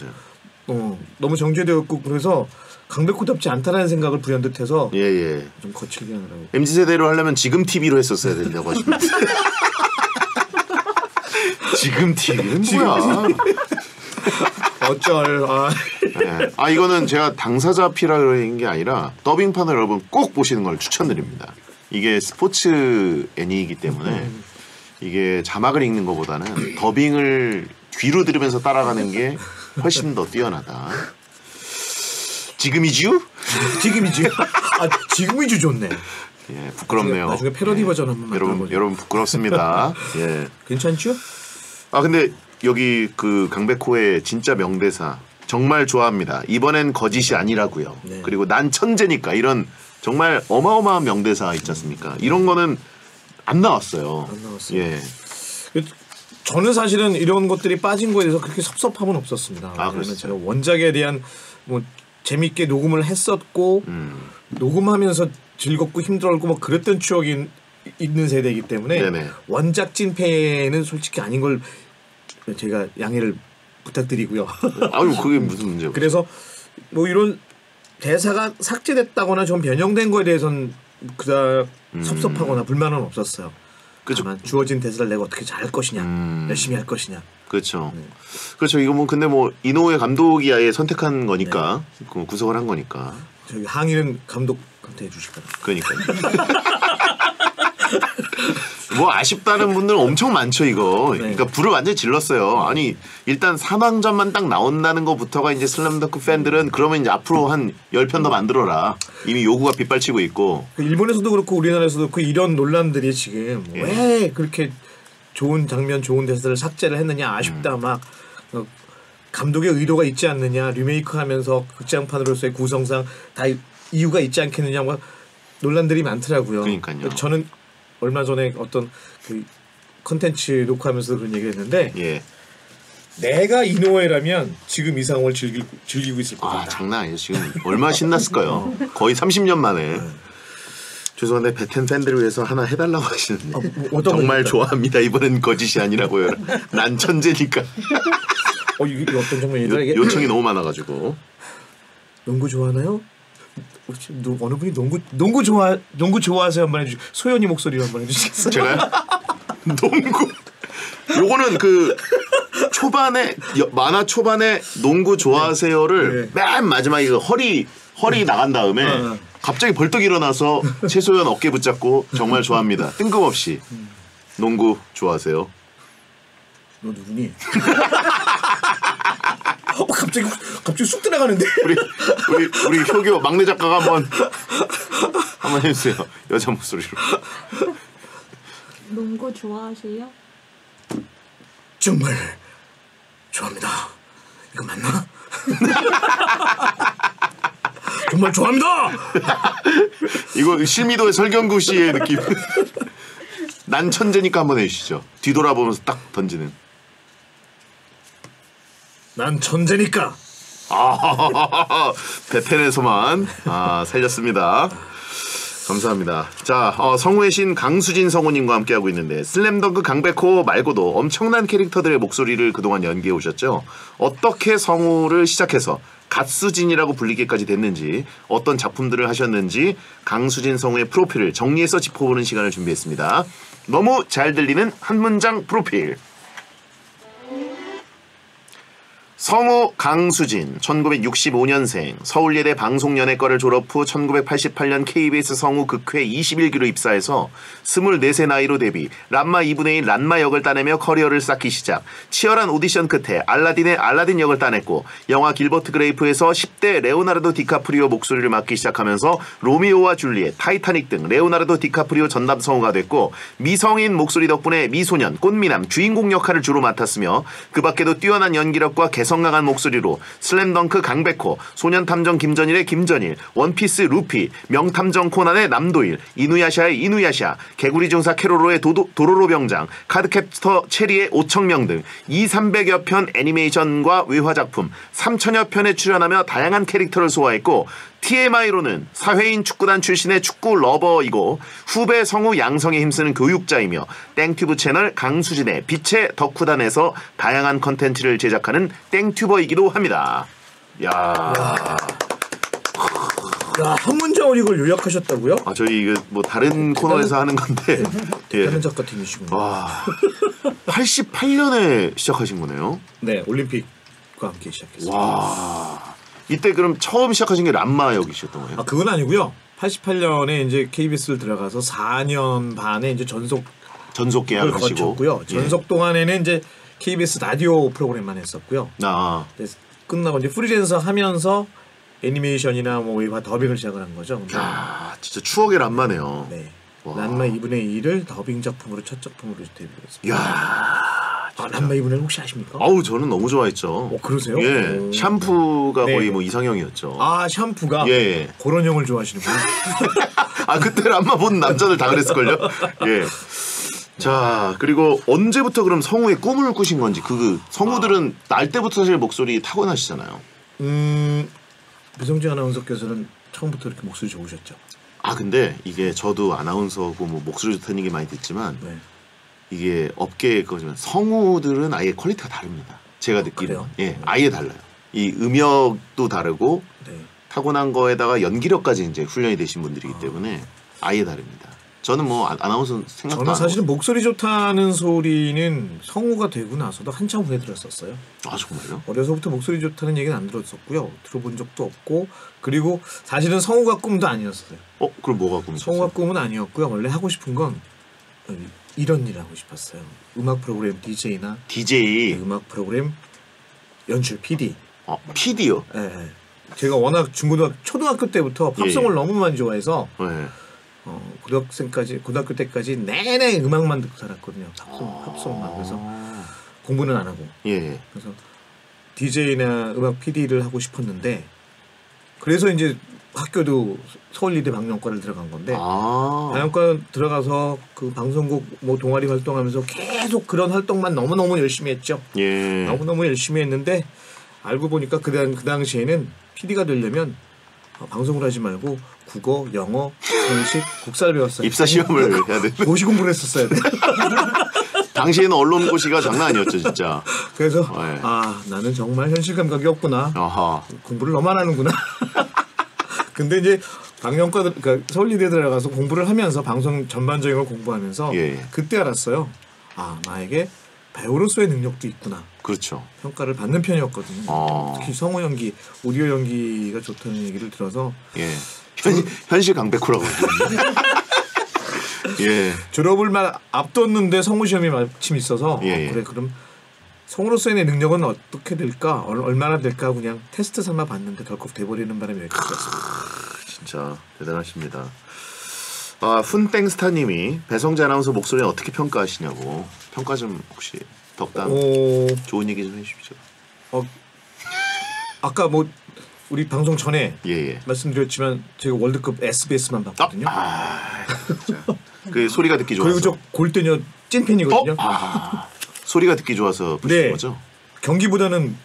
S3: 너무 정제되어 있고 그래서 강백호답지 않다라는 생각을 불현듯해서
S2: 예.
S3: 좀 거칠게 하느라고.
S2: MZ 세대로 하려면 지금 TV로 했었어야 된다고 하십니다. 지금 TV는 뭐야?
S3: 어쩔.
S2: 네. 이거는 제가 당사자 피라 그러는 게 아니라 더빙판을 여러분 꼭 보시는 걸 추천드립니다. 이게 스포츠 애니이기 때문에 이게 자막을 읽는 것보다는 더빙을 귀로 들으면서 따라가는 게 훨씬 더 뛰어나다. 지금이지요?
S3: 지금이지요? 지금이지 좋네.
S2: 예, 부끄럽네요.
S3: 나중에 패러디 버전 한번 만들어보죠.
S2: 여러분 부끄럽습니다. 예.
S3: 괜찮죠?
S2: 근데 여기 그 강백호의 진짜 명대사 정말 좋아합니다. 이번엔 거짓이 아니라고요.
S3: 네.
S2: 그리고 난 천재니까 이런 정말 어마어마한 명대사 있지 않습니까? 이런 거는 안 나왔어요.
S3: 안 나왔어요.
S2: 예.
S3: 저는 사실은 이런 것들이 빠진 거에 대해서 그렇게 섭섭함은 없었습니다. 왜냐면
S2: 그랬어요?
S3: 제가 원작에 대한 뭐 재밌게 녹음을 했었고 녹음하면서 즐겁고 힘들었고 뭐 그랬던 추억이 있는 세대이기 때문에
S2: 네네.
S3: 원작진 팬은 솔직히 아닌 걸 제가 양해를 부탁드리고요.
S2: 아유 그게 무슨 문제고?
S3: 그래서 뭐 이런 대사가 삭제됐다거나 좀 변형된 거에 대해서는 그닥 섭섭하거나 불만은 없었어요.
S2: 그죠.
S3: 다만 주어진 대사를 내가 어떻게 잘할 것이냐, 열심히 할 것이냐.
S2: 그렇죠. 그렇죠. 이거 뭐 근데 뭐 이노우에 감독이 아예 선택한 거니까 그 구성을 한 거니까.
S3: 저기 항의는 감독한테 해주실 거예요.
S2: 그러니까요. 뭐 아쉽다는 분들 엄청 많죠 이거.
S3: 네.
S2: 그러니까 불을 완전히 질렀어요. 아니 일단 산왕전만 딱 나온다는 것부터가 이제 슬램덩크 팬들은 그러면 이제 앞으로 한 10편 더 만들어라. 이미 요구가 빗발치고 있고.
S3: 일본에서도 그렇고 우리나라에서도 그 이런 논란들이 지금
S2: 예.
S3: 왜 그렇게 좋은 장면, 좋은 대사를 삭제를 했느냐 아쉽다 막 감독의 의도가 있지 않느냐 리메이크하면서 극장판으로서의 구성상 다 이유가 있지 않겠느냐 막 논란들이 많더라고요.
S2: 그러니까요.
S3: 저는 얼마 전에 어떤 그 컨텐츠 녹화하면서 그런 얘기를 했는데
S2: 예.
S3: 내가 이노우에라면 지금 이 상황을 즐기고 있을
S2: 아
S3: 겁니다.
S2: 장난 아니죠. 지금 얼마나 신났을까요? 거의 30년 만에. 죄송한데 베텐 팬들을 위해서 하나 해달라고 하시는데
S3: 어떤
S2: 정말
S3: 겁니까?
S2: 좋아합니다. 이번엔 거짓이 아니라고요. 난 천재니까.
S3: 이게 어떤 장면이더라 이게?
S2: 요청이 너무 많아가지고.
S3: 농구 좋아하나요? 혹시 어느 분이 농구 좋아하세요 한번 해주시. 소연이 목소리로 한번 해주시겠어요?
S2: 제가요? 농구. 요거는 그 초반에 만화 초반에 농구 좋아하세요를 맨 마지막에 그 허리 나간 다음에 갑자기 벌떡 일어나서 최소연 어깨 붙잡고 정말 좋아합니다. 뜬금없이 농구 좋아하세요?
S3: 너 누구니? 갑자기 쑥 들어가는데.
S2: 우리 효교 막내 작가가 한번 해주세요. 여자 목소리로.
S1: 농구 좋아하세요?
S3: 정말 좋아합니다. 이거 맞나? 정말 좋아합니다.
S2: 이거 실미도의 설경구 씨의 느낌. 난 천재니까 한번 해주시죠. 뒤돌아보면서 딱 던지는.
S3: 난 천재니까.
S2: 베텐에서만 살렸습니다. 감사합니다. 자, 성우의 신 강수진 성우님과 함께하고 있는데 슬램덩크 강백호 말고도 엄청난 캐릭터들의 목소리를 그동안 연기해 오셨죠. 어떻게 성우를 시작해서 갓수진이라고 불리기까지 됐는지, 어떤 작품들을 하셨는지 강수진 성우의 프로필을 정리해서 짚어보는 시간을 준비했습니다. 너무 잘 들리는 한 문장 프로필. 성우 강수진, 1965년생, 서울예대 방송연예과를 졸업 후 1988년 KBS 성우 극회 21기로 입사해서 24세 나이로 데뷔, 란마 2분의 1 란마 역을 따내며 커리어를 쌓기 시작. 치열한 오디션 끝에 알라딘의 알라딘 역을 따냈고 영화 길버트 그레이프에서 10대 레오나르도 디카프리오 목소리를 맡기 시작하면서 로미오와 줄리엣, 타이타닉 등 레오나르도 디카프리오 전담 성우가 됐고 미성인 목소리 덕분에 미소년, 꽃미남, 주인공 역할을 주로 맡았으며 그 밖에도 뛰어난 연기력과 개성 강한 목소리로 슬램덩크 강백호, 소년탐정 김전일의 김전일, 원피스 루피, 명탐정 코난의 남도일, 이누야샤의 이누야샤, 개구리 중사 캐로로의 도로로 병장, 카드캡터 체리의 오청명 등 200~300여 편 애니메이션과 외화작품 3000여 편에 출연하며 다양한 캐릭터를 소화했고 TMI로는 사회인 축구단 출신의 축구 러버이고 후배 성우 양성에 힘쓰는 교육자이며 땡튜브 채널 강수진의 빛의 덕후단에서 다양한 컨텐츠를 제작하는 땡튜버이기도 합니다. 야,
S3: 한 문장을 이걸 요약하셨다고요?
S2: 저희 이거 뭐 다른 코너에서 하는 건데.
S3: 다른 작가팀이시군요.
S2: 와, 88년에 시작하신 거네요.
S3: 네, 올림픽과 함께 시작했어요.
S2: 와. 이때 그럼 처음 시작하신 게 란마 역이셨던 거예요?
S3: 그건 아니고요. 88년에 이제 KBS를 들어가서 4년 반에 이제 전속
S2: 계약을 하시고
S3: 거쳤고요. 전속 동안에는 이제 KBS 라디오 프로그램만 했었고요. 그래서 끝나고 이제 프리랜서 하면서 애니메이션이나 뭐 외화 더빙을 시작을 한 거죠.
S2: 진짜 추억의 란마네요.
S3: 네.
S2: 와.
S3: 란마 2분의 1을 더빙 작품으로 첫 작품으로 데뷔했습니다.
S2: 야.
S3: 란마 2분의 1 혹시 아십니까?
S2: 저는 너무 좋아했죠.
S3: 그러세요?
S2: 예. 샴푸가
S3: 네.
S2: 거의 뭐 이상형이었죠.
S3: 샴푸가?
S2: 예.
S3: 그런 형을 좋아하시는구나.
S2: 그때 란마 본 남자들 다 그랬을걸요? 예. 자, 그리고 언제부터 그럼 성우의 꿈을 꾸신 건지, 성우들은 날 때부터 사실 목소리 타고나시잖아요.
S3: 배성재 아나운서께서는 처음부터 이렇게 목소리 좋으셨죠?
S2: 아 근데 이게 저도 아나운서고 뭐 목소리 좋다는 얘기 많이 듣지만
S3: 네.
S2: 이게 업계의 거지만 성우들은 아예 퀄리티가 다릅니다. 제가 느끼는
S3: 그래요?
S2: 건. 예, 아예 달라요. 이 음역도 다르고
S3: 네.
S2: 타고난 거에다가 연기력까지 이제 훈련이 되신 분들이기 때문에 아예 다릅니다. 저는 뭐 아나운서 생각도
S3: 저는
S2: 안
S3: 사실은
S2: 하고.
S3: 목소리 좋다는 소리는 성우가 되고 나서도 한참 후에 들었었어요.
S2: 아 정말요?
S3: 어려서부터 목소리 좋다는 얘기는 안 들었었고요. 들어본 적도 없고 그리고 사실은 성우가 꿈도 아니었어요.
S2: 그럼 뭐가 꿈이셨어요?
S3: 성우가 꿈은 아니었고요. 원래 하고 싶은 건 이런 일을 하고 싶었어요. 음악 프로그램 DJ나
S2: DJ.
S3: 음악 프로그램 연출 PD.
S2: PD요?
S3: 예, 예. 제가 워낙 초등학교 때부터 팝송을
S2: 예.
S3: 너무 많이 좋아해서
S2: 네.
S3: 고등학교 때까지 내내 음악만 듣고 살았거든요. 팝송만. 그래서 공부는 안 하고.
S2: 예.
S3: 그래서 DJ나 음악 PD를 하고 싶었는데 그래서 이제 학교도 서울예대 방송과를 들어간 건데 방송과 들어가서 그 방송국 뭐 동아리 활동하면서 계속 그런 활동만 너무너무 열심히 했죠.
S2: 예.
S3: 너무너무 열심히 했는데 알고 보니까 그 당시에는 PD가 되려면 방송을 하지 말고 국어, 영어, 상식, 국사를 배웠어요.
S2: 입사 시험을 해야 돼.
S3: 고시 공부를 했었어야 돼.
S2: 당시에는 언론고시가 장난 아니었죠, 진짜.
S3: 그래서
S2: 네.
S3: 나는 정말 현실 감각이 없구나.
S2: 아하.
S3: 공부를 너무 안 하는구나. 근데 이제 방영과 그러니까 서울예대 들어가서 공부를 하면서 방송 전반적인 걸 공부하면서
S2: 예.
S3: 그때 알았어요. 나에게 배우로서의 능력도 있구나.
S2: 그렇죠.
S3: 평가를 받는 편이었거든요. 특히 성우 연기, 오디오 연기가 좋다는 얘기를 들어서
S2: 예. 현실 강백호라고 그러거든요. 예.
S3: 졸업을 막 앞뒀는데 성우 시험이 마침 있어서
S2: 예.
S3: 그래 그럼 성우로서의 내 능력은 어떻게 될까? 얼마나 될까? 그냥 테스트 삼아 봤는데 덜컥 돼버리는 바람에 여기까지 왔습니다.
S2: 진짜 대단하십니다. 훈땡스타님이 배성재 아나운서 목소리는 어떻게 평가하시냐고. 평가 좀 혹시 덕담 좋은 얘기 좀 해주십시오.
S3: 아까 뭐 우리 방송 전에
S2: 예.
S3: 말씀드렸지만 제가 월드컵 SBS만 봤거든요.
S2: 진짜. 그 소리가 듣기 좋아서.
S3: 그리고 저 골대녀 찐팬이거든요.
S2: 소리가 듣기 좋아서 보시는
S3: 네.
S2: 거죠?
S3: 경기보다는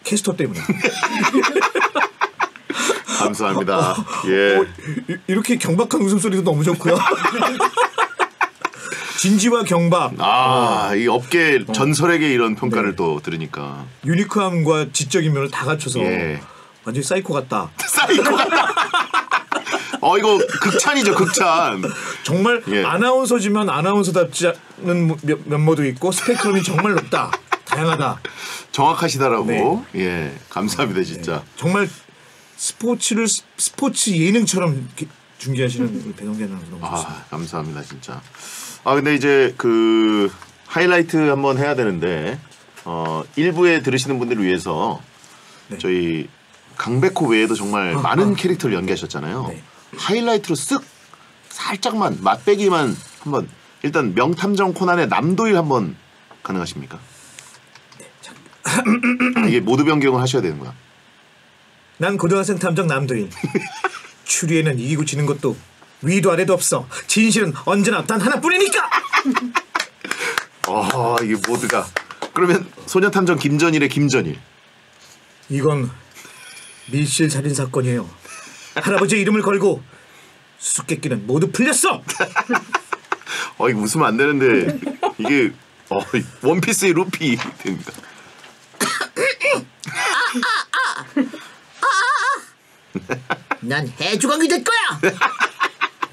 S3: 캐스터 때문에.
S2: 감사합니다. 예.
S3: 이렇게 경박한 웃음소리도 너무 좋고요. 진지와 경박.
S2: 이 업계 전설에게 이런 평가를
S3: 네.
S2: 또 들으니까.
S3: 유니크함과 지적인 면을 다 갖춰서
S2: 예.
S3: 완전히 사이코 같다.
S2: 이거 극찬이죠, 극찬.
S3: 정말
S2: 예.
S3: 아나운서지만 아나운서답지 않은 면모도 있고 스펙트럼이 정말 높다. 다양하다.
S2: 정확하시다라고.
S3: 네.
S2: 예. 감사합니다, 진짜.
S3: 정말 스포츠 예능처럼 중계하시는 우리 배성재 아나운서 너무 좋습니다.
S2: 감사합니다, 진짜. 근데 이제 그 하이라이트 한번 해야 되는데 1부에 들으시는 분들을 위해서
S3: 네.
S2: 저희 강백호 외에도 정말 많은 캐릭터를 연기하셨잖아요.
S3: 네.
S2: 하이라이트로 쓱 살짝만 맛배기만 한번 일단 명탐정 코난의 남도일 한번 가능하십니까? 이게 모두 변경을 하셔야 되는 거야.
S3: 난 고등학생 탐정 남도일. 추리에는 이기고 지는 것도 위도 아래도 없어. 진실은 언제나 단 하나뿐이니까.
S2: 이게 모두가. 그러면 소녀탐정 김전일의 김전일.
S3: 이건 밀실 살인 사건이에요. 할아버지의 이름을 걸고 수수께끼는 모두 풀렸어.
S2: 이거 웃으면 안 되는데 이게 원피스의 루피 됩니다.
S6: 난 해주광이 될 거야.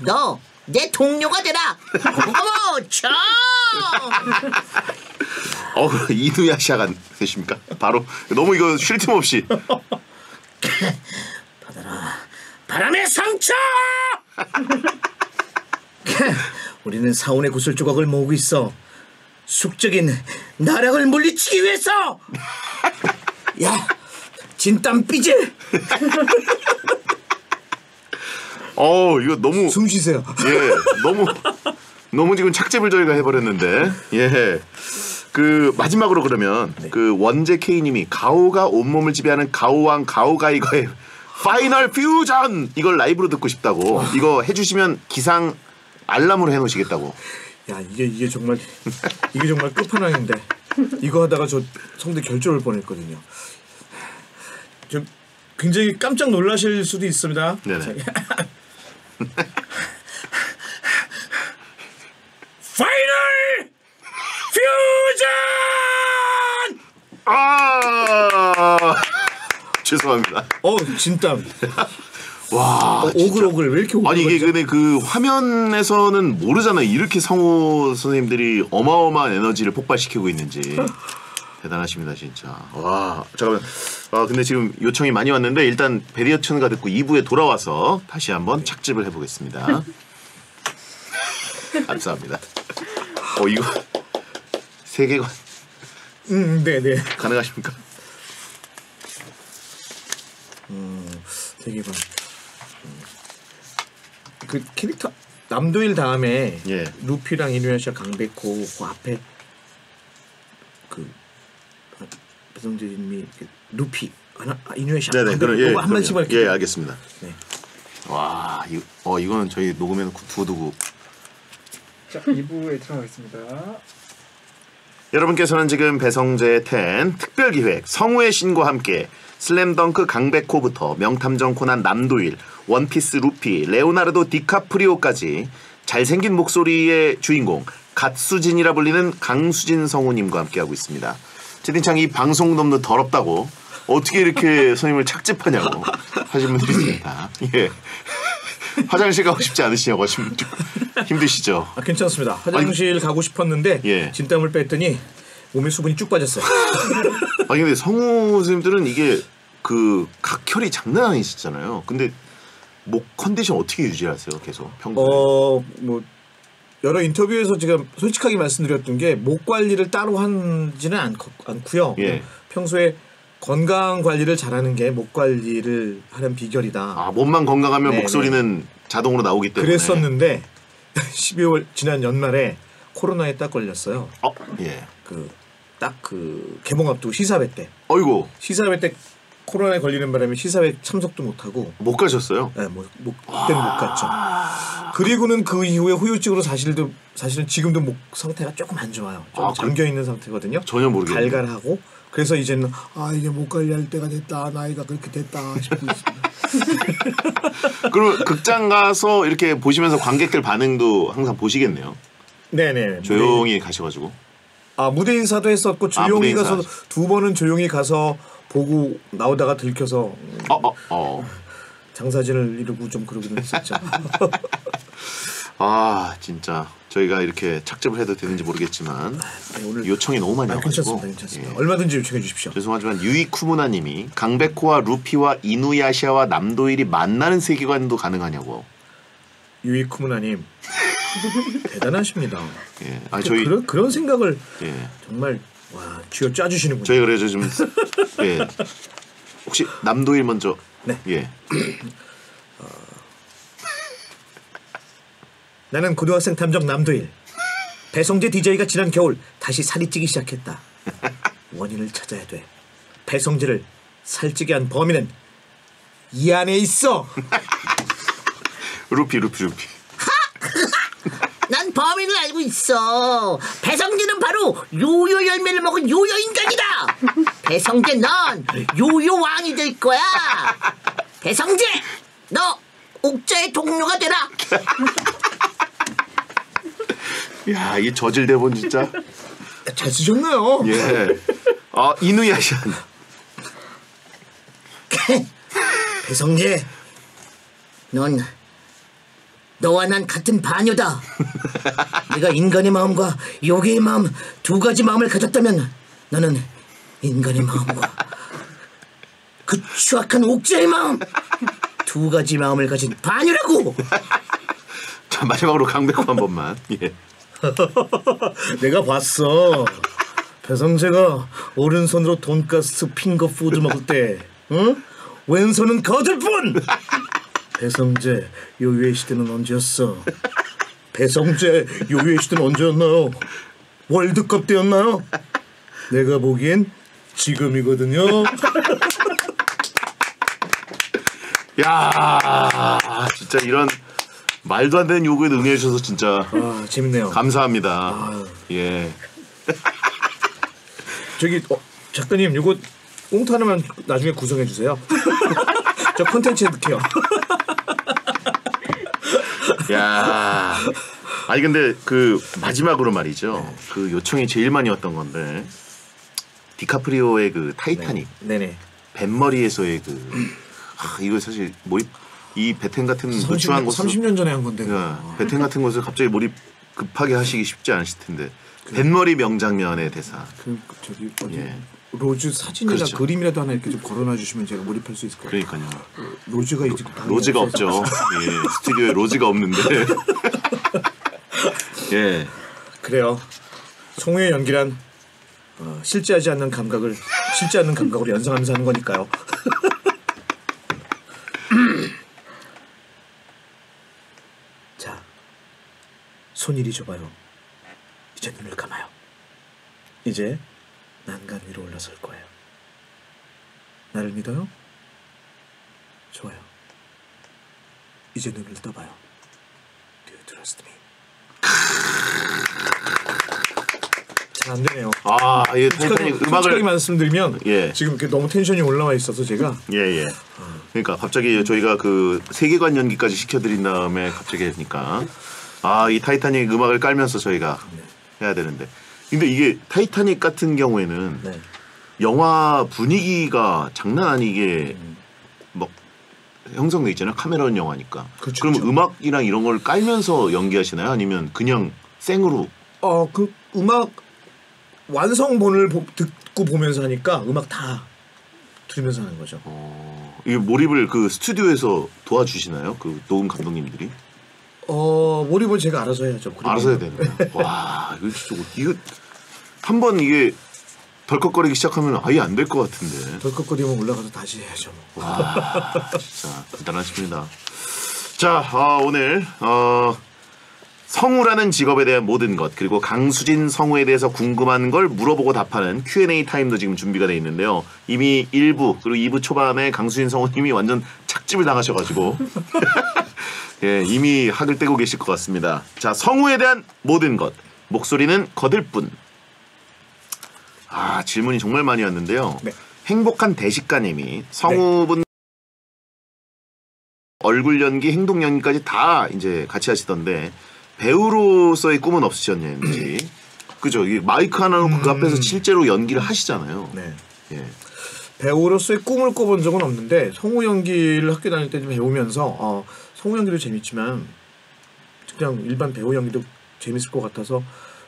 S6: 너 내 동료가 되라. 어머, 쳐.
S2: 이누야샤가 되십니까? 바로 너무 이거 쉴 틈 없이.
S6: 받아라. 바람의 상처.
S3: 우리는 사원의 구슬 조각을 모으고 있어. 숙적인 나락을 물리치기 위해서. 야, 진땀 삐질.
S2: 이거 너무
S3: 숨 쉬세요.
S2: 예, 너무 지금 착즙을 저희가 해버렸는데 예. 그 마지막으로 그러면 그 원재 K님이 가오가 온몸을 지배하는 가오왕 가오가이거의 파이널 퓨전 이걸 라이브로 듣고 싶다고 이거 해주시면 기상 알람으로 해놓으시겠다고.
S3: 야 이게 정말 끝판왕인데 이거 하다가 저 성대 결절을 뻔했거든요. 좀 굉장히 깜짝 놀라실 수도 있습니다.
S2: 네네.
S3: 파이널 퓨전!
S2: 아 죄송합니다.
S3: 진땀.
S2: 와
S3: 오글오글 왜 이렇게
S2: 아니 이게
S3: 오글거리죠?
S2: 근데 그 화면에서는 모르잖아요. 이렇게 성우 선생님들이 어마어마한 에너지를 폭발시키고 있는지 대단하십니다 진짜. 와 잠깐만. 근데 지금 요청이 많이 왔는데 일단 베리어천가 듣고 2부에 돌아와서 다시 한번 착즙을 해보겠습니다. 감사합니다. 이거 세계관
S3: 네네.
S2: 가능하십니까?
S3: 세계관. 그 캐릭터 남도일 다음에
S2: 예.
S3: 루피랑 이누야샤 강백호 그 앞에 그 배성재님이 루피 하나 이누야샤
S2: 네네
S3: 강백호
S2: 그럼
S3: 요거 한 마디씩만 이렇게.
S2: 예 알겠습니다.
S3: 네.
S2: 와 이거는 저희 녹음에는 두고두고.
S4: 자 2부에 들어가겠습니다.
S2: 여러분께서는 지금 배성재의 10 특별기획 성우의 신과 함께 슬램덩크 강백호부터 명탐정 코난 남도일, 원피스 루피, 레오나르도 디카프리오까지 잘생긴 목소리의 주인공 갓수진이라 불리는 강수진 성우님과 함께하고 있습니다. 채팅창 이 방송 너무 더럽다고 어떻게 이렇게 선생님을 착즙하냐고 하신 분들이 있습니다. 예. 화장실 가고 싶지 않으시냐고 좀 힘드시죠?
S3: 괜찮습니다. 화장실 가고 싶었는데
S2: 예.
S3: 진땀을 뺐더니 몸에 수분이 쭉 빠졌어요.
S2: 아니 근데 성우 선생님들은 이게 그 각혈이 장난 아니시잖아요. 근데 목 컨디션 어떻게 유지하세요? 계속 평소에?
S3: 뭐 여러 인터뷰에서 제가 솔직하게 말씀드렸던 게 목 관리를 따로 하지는 않고요.
S2: 예.
S3: 평소에 건강 관리를 잘하는 게 목 관리를 하는 비결이다.
S2: 몸만 건강하면
S3: 네네.
S2: 목소리는 자동으로 나오기 때문에.
S3: 그랬었는데 12월 지난 연말에 코로나에 딱 걸렸어요.
S2: 예.
S3: 딱 개봉 앞두고 시사회 때.
S2: 어이구.
S3: 시사회 때 코로나에 걸리는 바람에 시사회 참석도 못 하고.
S2: 못 가셨어요?
S3: 네, 그때는 못 갔죠. 그리고는 그 이후에 후유증으로 사실은 지금도 목 상태가 조금 안 좋아요. 좀 잠겨 있는 상태거든요.
S2: 전혀 모르겠네요.
S3: 갈갈하고. 그래서 이제는 이제 목 관리할 때가 됐다. 나이가 그렇게 됐다 싶고 있습니다.
S2: 그럼 극장 가서 이렇게 보시면서 관객들 반응도 항상 보시겠네요.
S3: 네네.
S2: 조용히 가셔가지고.
S3: 무대 인사도 했었고 조용히
S2: 무대 인사.
S3: 가서 2번은 조용히 가서 보고 나오다가 들켜서 장사진을 이루고 좀 그러기는 했었죠.
S2: 진짜 저희가 이렇게 착즙을 해도 되는지 모르겠지만
S3: 오늘
S2: 요청이 너무 많이 와가지고.
S3: 괜찮습니다.
S2: 예.
S3: 얼마든지 요청해 주십시오.
S2: 죄송하지만 유이쿠무나님이 강백호와 루피와 이누야샤와 남도일이 만나는 세계관도 가능하냐고.
S3: 유이쿠무나님 대단하십니다.
S2: 예. 저희
S3: 그런 생각을
S2: 예.
S3: 정말 쥐어 짜주시는군요.
S2: 저희 그래서 좀 예. 혹시 남도일 먼저.
S3: 네.
S2: 예.
S3: 나는 고등학생 탐정 남도일. 배성재 DJ가 지난 겨울 다시 살이 찌기 시작했다. 원인을 찾아야 돼. 배성재를 살찌게 한 범인은 이 안에 있어.
S2: 루피.
S6: 난 범인을 알고 있어. 배성재는 바로 요요 열매를 먹은 요요 인간이다. 배성재, 넌 요요 왕이 될 거야. 배성재, 너 옥자의 동료가 되라.
S2: 야, 이 저질 대본 진짜.
S3: 잘 쓰셨네요.
S2: 예. 이누야샤.
S6: 배성재, 넌 너와 난 같은 반여다. 네가 인간의 마음과 요괴의 마음 두 가지 마음을 가졌다면 너는 인간의 마음과 그 추악한 옥자의 마음 두 가지 마음을 가진 반여라고.
S2: 자, 마지막으로 강백호 한 번만. 예.
S3: 내가 봤어. 배성재가 오른손으로 돈가스 핑거푸드 먹을 때 왼손은 거들뿐. 배성재 요요의 시대는 언제였어? 배성재 요요의 시대는 언제였나요? 월드컵 때였나요? 내가 보기엔 지금이거든요.
S2: 야, 진짜 이런 말도 안 되는 요구에 응해 주셔서 진짜
S3: 재밌네요.
S2: 감사합니다. 예.
S3: 저기 작가님 이거 꽁트 하나만 나중에 구성해 주세요. 저 콘텐츠에 득해요.
S2: 야, 아니 근데 그 마지막으로 말이죠. 그 요청이 제일 많이 왔던 건데 디카프리오의 그 타이타닉
S3: 네네.
S2: 뱃머리에서의 그 이거 사실 몰입 이 배텐 같은 누추한 곳을
S3: 30년 전에 한 건데.
S2: 배텐 같은 곳을 갑자기 몰입 급하게 하시기 쉽지 않으실 텐데 뱃머리 명장면의 대사.
S3: 저기 어디
S2: 예.
S3: 로즈 사진이나
S2: 그렇죠.
S3: 그림이라도 하나 이렇게 좀 걸어놔 주시면 제가 몰입할 수 있을 것 같아요.
S2: 그러니까요.
S3: 로즈가 이제
S2: 로즈가 없죠. 예, 스튜디오에 로즈가 없는데. 예.
S3: 그래요. 성우의 연기란 실제하지 않는 감각을 실제 않는 감각으로 연상하면서 하는 거니까요. 자, 손 이리 줘봐요. 이제 눈을 감아요. 이제 난간 위로 올라설 거예요. 나를 믿어요? 좋아요. 이제 눈을 떠봐요. Do you trust me? 잘 안 되네요.
S2: 아, 예, 타이타닉
S3: 솔직하게
S2: 음악을
S3: 말씀드리면
S2: 예.
S3: 지금 이렇게 너무 텐션이 올라와 있어서 제가
S2: 예. 그러니까 갑자기 저희가 그 세계관 연기까지 시켜드린 다음에 갑자기 하니까 이 타이타닉 음악을 깔면서 저희가 해야 되는데 근데 이게 타이타닉 같은 경우에는
S3: 네.
S2: 영화 분위기가 장난 아니게 막 형성돼 있잖아요. 카메라는 영화니까.
S3: 그렇죠,
S2: 그럼
S3: 그렇죠.
S2: 음악이랑 이런 걸 깔면서 연기하시나요? 아니면 그냥 생으로?
S3: 그 음악 완성본을 듣고 보면서 하니까 음악 다 들으면서 하는 거죠.
S2: 이게 몰입을 그 스튜디오에서 도와주시나요? 그 녹음 감독님들이?
S3: 몰입은 제가 알아서 해야죠.
S2: 알아서 해야 되는 거예요. 와, 이거 한번 이게 덜컥거리기 시작하면 아예 안 될 것 같은데.
S3: 덜컥거리면 올라가서 다시 해야죠.
S2: 와, 진짜 대단하십니다. 자, 오늘 성우라는 직업에 대한 모든 것 그리고 강수진 성우에 대해서 궁금한 걸 물어보고 답하는 Q&A 타임도 지금 준비가 돼 있는데요. 이미 1부 그리고 2부 초반에 강수진 성우님이 완전 착집을 당하셔가지고 예, 이미 학을 떼고 계실 것 같습니다. 자, 성우에 대한 모든 것 목소리는 거들 뿐. 질문이 정말 많이 왔는데요.
S3: 네.
S2: 행복한 대식가님이 성우분 얼굴 연기, 행동 연기까지 다 이제 같이 하시던데 배우로서의 꿈은 없으셨는지. 그죠? 이 마이크 하나 놓고 그 앞에서 실제로 연기를 하시잖아요.
S3: 네.
S2: 예.
S3: 배우로서의 꿈을 꿔본 적은 없는데 성우 연기를 학교 다닐 때 좀 배우면서 성우 연기도 재밌지만 그냥 일반 배우 연기도 재밌을 것 같아서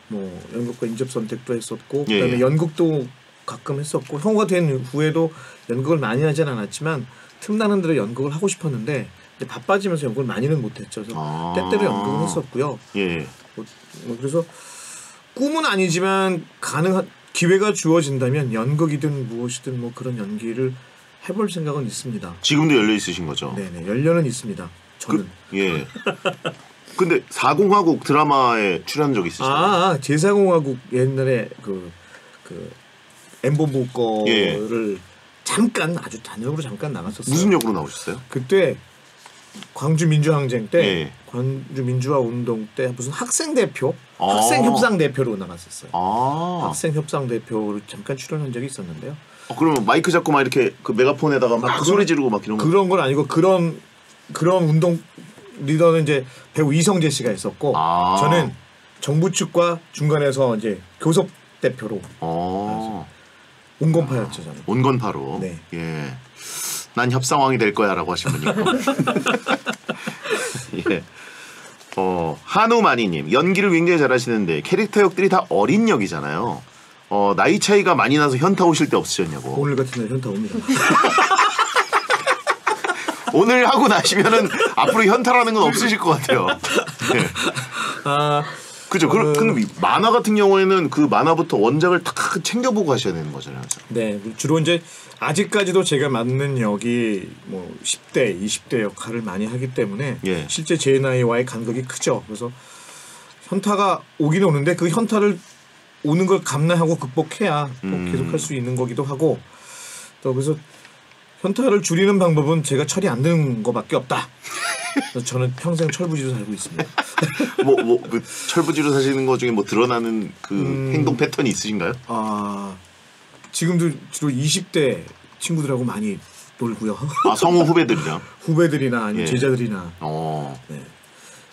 S3: 뭐 연극과 인접 선택도 했었고 그다음에
S2: 예.
S3: 연극도 가끔 했었고 성우가 된 후에도 연극을 많이 하진 않았지만 틈나는 대로 연극을 하고 싶었는데 바빠지면서 연극을 많이는 못했죠. 그래서 때때로 연극을 했었고요.
S2: 예.
S3: 그래서 꿈은 아니지만 가능한 기회가 주어진다면 연극이든 무엇이든 뭐 그런 연기를 해볼 생각은 있습니다.
S2: 지금도 열려 있으신 거죠?
S3: 네네, 연려는 있습니다. 저는.
S2: 예. 근데 4공화국 드라마에 출연한 적 있으시죠?
S3: 제4공화국 옛날에 그 엠본부 거를 잠깐 아주 단역으로 잠깐 나갔었어요.
S2: 무슨 역으로 나오셨어요?
S3: 그때 광주 민주항쟁 때
S2: 예.
S3: 광주 민주화 운동 때 무슨 학생 대표, 학생 협상 대표로 나갔었어요. 학생 협상 대표로 잠깐 출연한 적이 있었는데요.
S2: 그러면 마이크 잡고 막 이렇게 그 메가폰에다가 막 소리 지르고 막 이런 거.
S3: 그런 건 아니고 그런 운동 리더는 이제 배우 이성재 씨가 있었고 저는 정부 측과 중간에서 이제 교섭 대표로 온건파였죠 저는.
S2: 온건파로.
S3: 네.
S2: 예. 난 협상왕이 될 거야라고 하신 분이 있고. 예. 한우마니님 연기를 굉장히 잘하시는데 캐릭터 역들이 다 어린 역이잖아요. 나이 차이가 많이 나서 현타 오실 때 없으셨냐고.
S3: 오늘 같은 날 현타 옵니다.
S2: 오늘 하고 나시면은 앞으로 현타라는 건 없으실 것 같아요. 네. 그죠. 근데 만화 같은 경우에는 그 만화부터 원작을 탁 챙겨보고 하셔야 되는 거잖아요.
S3: 네, 주로 이제 아직까지도 제가 맡는 역이 뭐 10대, 20대 역할을 많이 하기 때문에
S2: 예.
S3: 실제 제 나이와의 간극이 크죠. 그래서 현타가 오긴 오는데 그 현타를 오는 걸 감내하고 극복해야 또 계속 할 수 있는 거기도 하고 또 그래서 현타를 줄이는 방법은 제가 철이 안 드는 거밖에 없다. 그래서 저는 평생 철부지로 살고 있습니다.
S2: 그 철부지로 사시는 거 중에 뭐 드러나는 그 행동 패턴이 있으신가요?
S3: 지금도 주로 20대 친구들하고 많이 놀고요.
S2: 아 성우 후배들이랑.
S3: 후배들이나 아니면
S2: 예.
S3: 제자들이나.
S2: 네.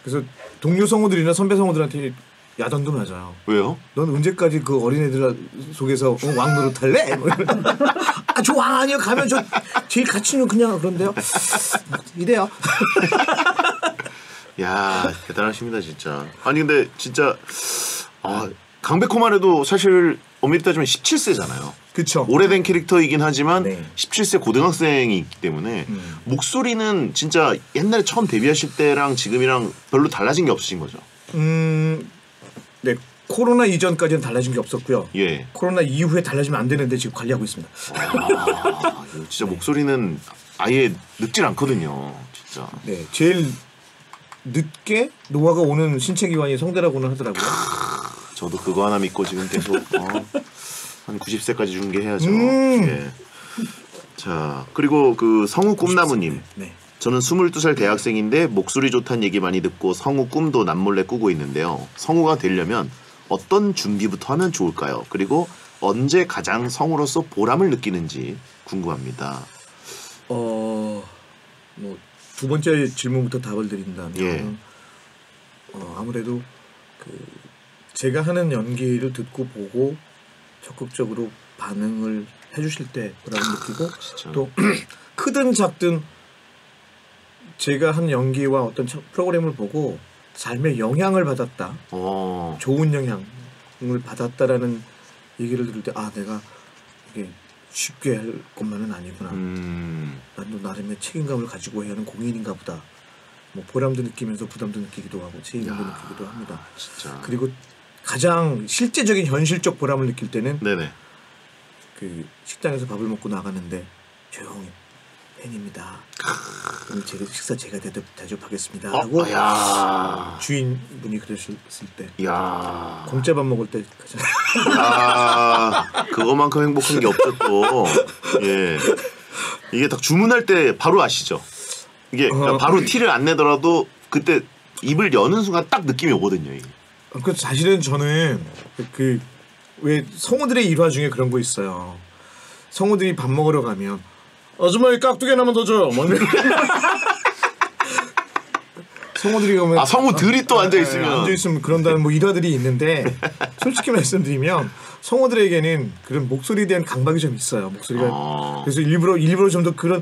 S3: 그래서 동료 성우들이나 선배 성우들한테 야단도 맞아요.
S2: 왜요?
S3: 넌 언제까지 그 어린애들 속에서 왕 노릇할래? 뭐 아, 저 왕 아니요. 가면 저 제일 가치는 그냥 그런데요. 이래요.
S2: 야 대단하십니다 진짜. 아니 근데 진짜 강백호만 해도 사실 엄밀히 따지면 17세잖아요.
S3: 그쵸.
S2: 오래된 캐릭터이긴 하지만
S3: 네.
S2: 17세 고등학생이 있기 때문에 목소리는 진짜 옛날에 처음 데뷔하실 때랑 지금이랑 별로 달라진 게 없으신 거죠.
S3: 네. 코로나 이전까지는 달라진 게 없었고요.
S2: 예.
S3: 코로나 이후에 달라지면 안 되는데 지금 관리하고 있습니다.
S2: 아, 진짜 목소리는 아예 늙질 않거든요. 진짜.
S3: 네. 제일 늦게 노화가 오는 신체 기관이 성대라고는 하더라고요.
S2: 저도 그거 하나 믿고 지금 계속 한 90세까지 중계해야죠. 예. 자 그리고 그 성우 꿈나무님.
S3: 네.
S2: 저는 22살 대학생인데 목소리 좋다는 얘기 많이 듣고 성우 꿈도 남몰래 꾸고 있는데요. 성우가 되려면 어떤 준비부터 하면 좋을까요? 그리고 언제 가장 성우로서 보람을 느끼는지 궁금합니다.
S3: 뭐 두 번째 질문부터 답을 드린다면
S2: 예.
S3: 아무래도 그 제가 하는 연기를 듣고 보고 적극적으로 반응을 해주실 때 보람을 느끼고
S2: 진짜.
S3: 또 크든 작든 제가 한 연기와 어떤 프로그램을 보고 삶에 영향을 받았다. 좋은 영향을 받았다라는 얘기를 들을 때 내가 이게 쉽게 할 것만은 아니구나. 나도 나름의 책임감을 가지고 해야 하는 공인인가 보다. 뭐 보람도 느끼면서 부담도 느끼기도 하고 책임감도 느끼기도 합니다.
S2: 진짜.
S3: 그리고 가장 실제적인 현실적 보람을 느낄 때는
S2: 네네.
S3: 그 식당에서 밥을 먹고 나가는데 조용히 팬입니다. 오늘 제가 식사 제가 대접하겠습니다. 하고 주인분이 그러셨을 때
S2: 야.
S3: 공짜 밥 먹을 때 가장
S2: 그거만큼 행복한 게 없죠 또. 예. 이게 딱 주문할 때 바로 아시죠? 이게 그러니까 바로 티를 안 내더라도 그때 입을 여는 순간 딱 느낌이 오거든요. 이게.
S3: 그 사실은 저는 그 왜 성우들의 일화 중에 그런 거 있어요. 성우들이 밥 먹으러 가면 아줌마 이 깍두기 하나만 더 줘요. 성우들이 가면
S2: 성우들이 또 앉아 있으면
S3: 그런다는 뭐 일화들이 있는데 솔직히 말씀드리면 성우들에게는 그런 목소리에 대한 강박이 좀 있어요. 목소리가 그래서 일부러 좀 더 그런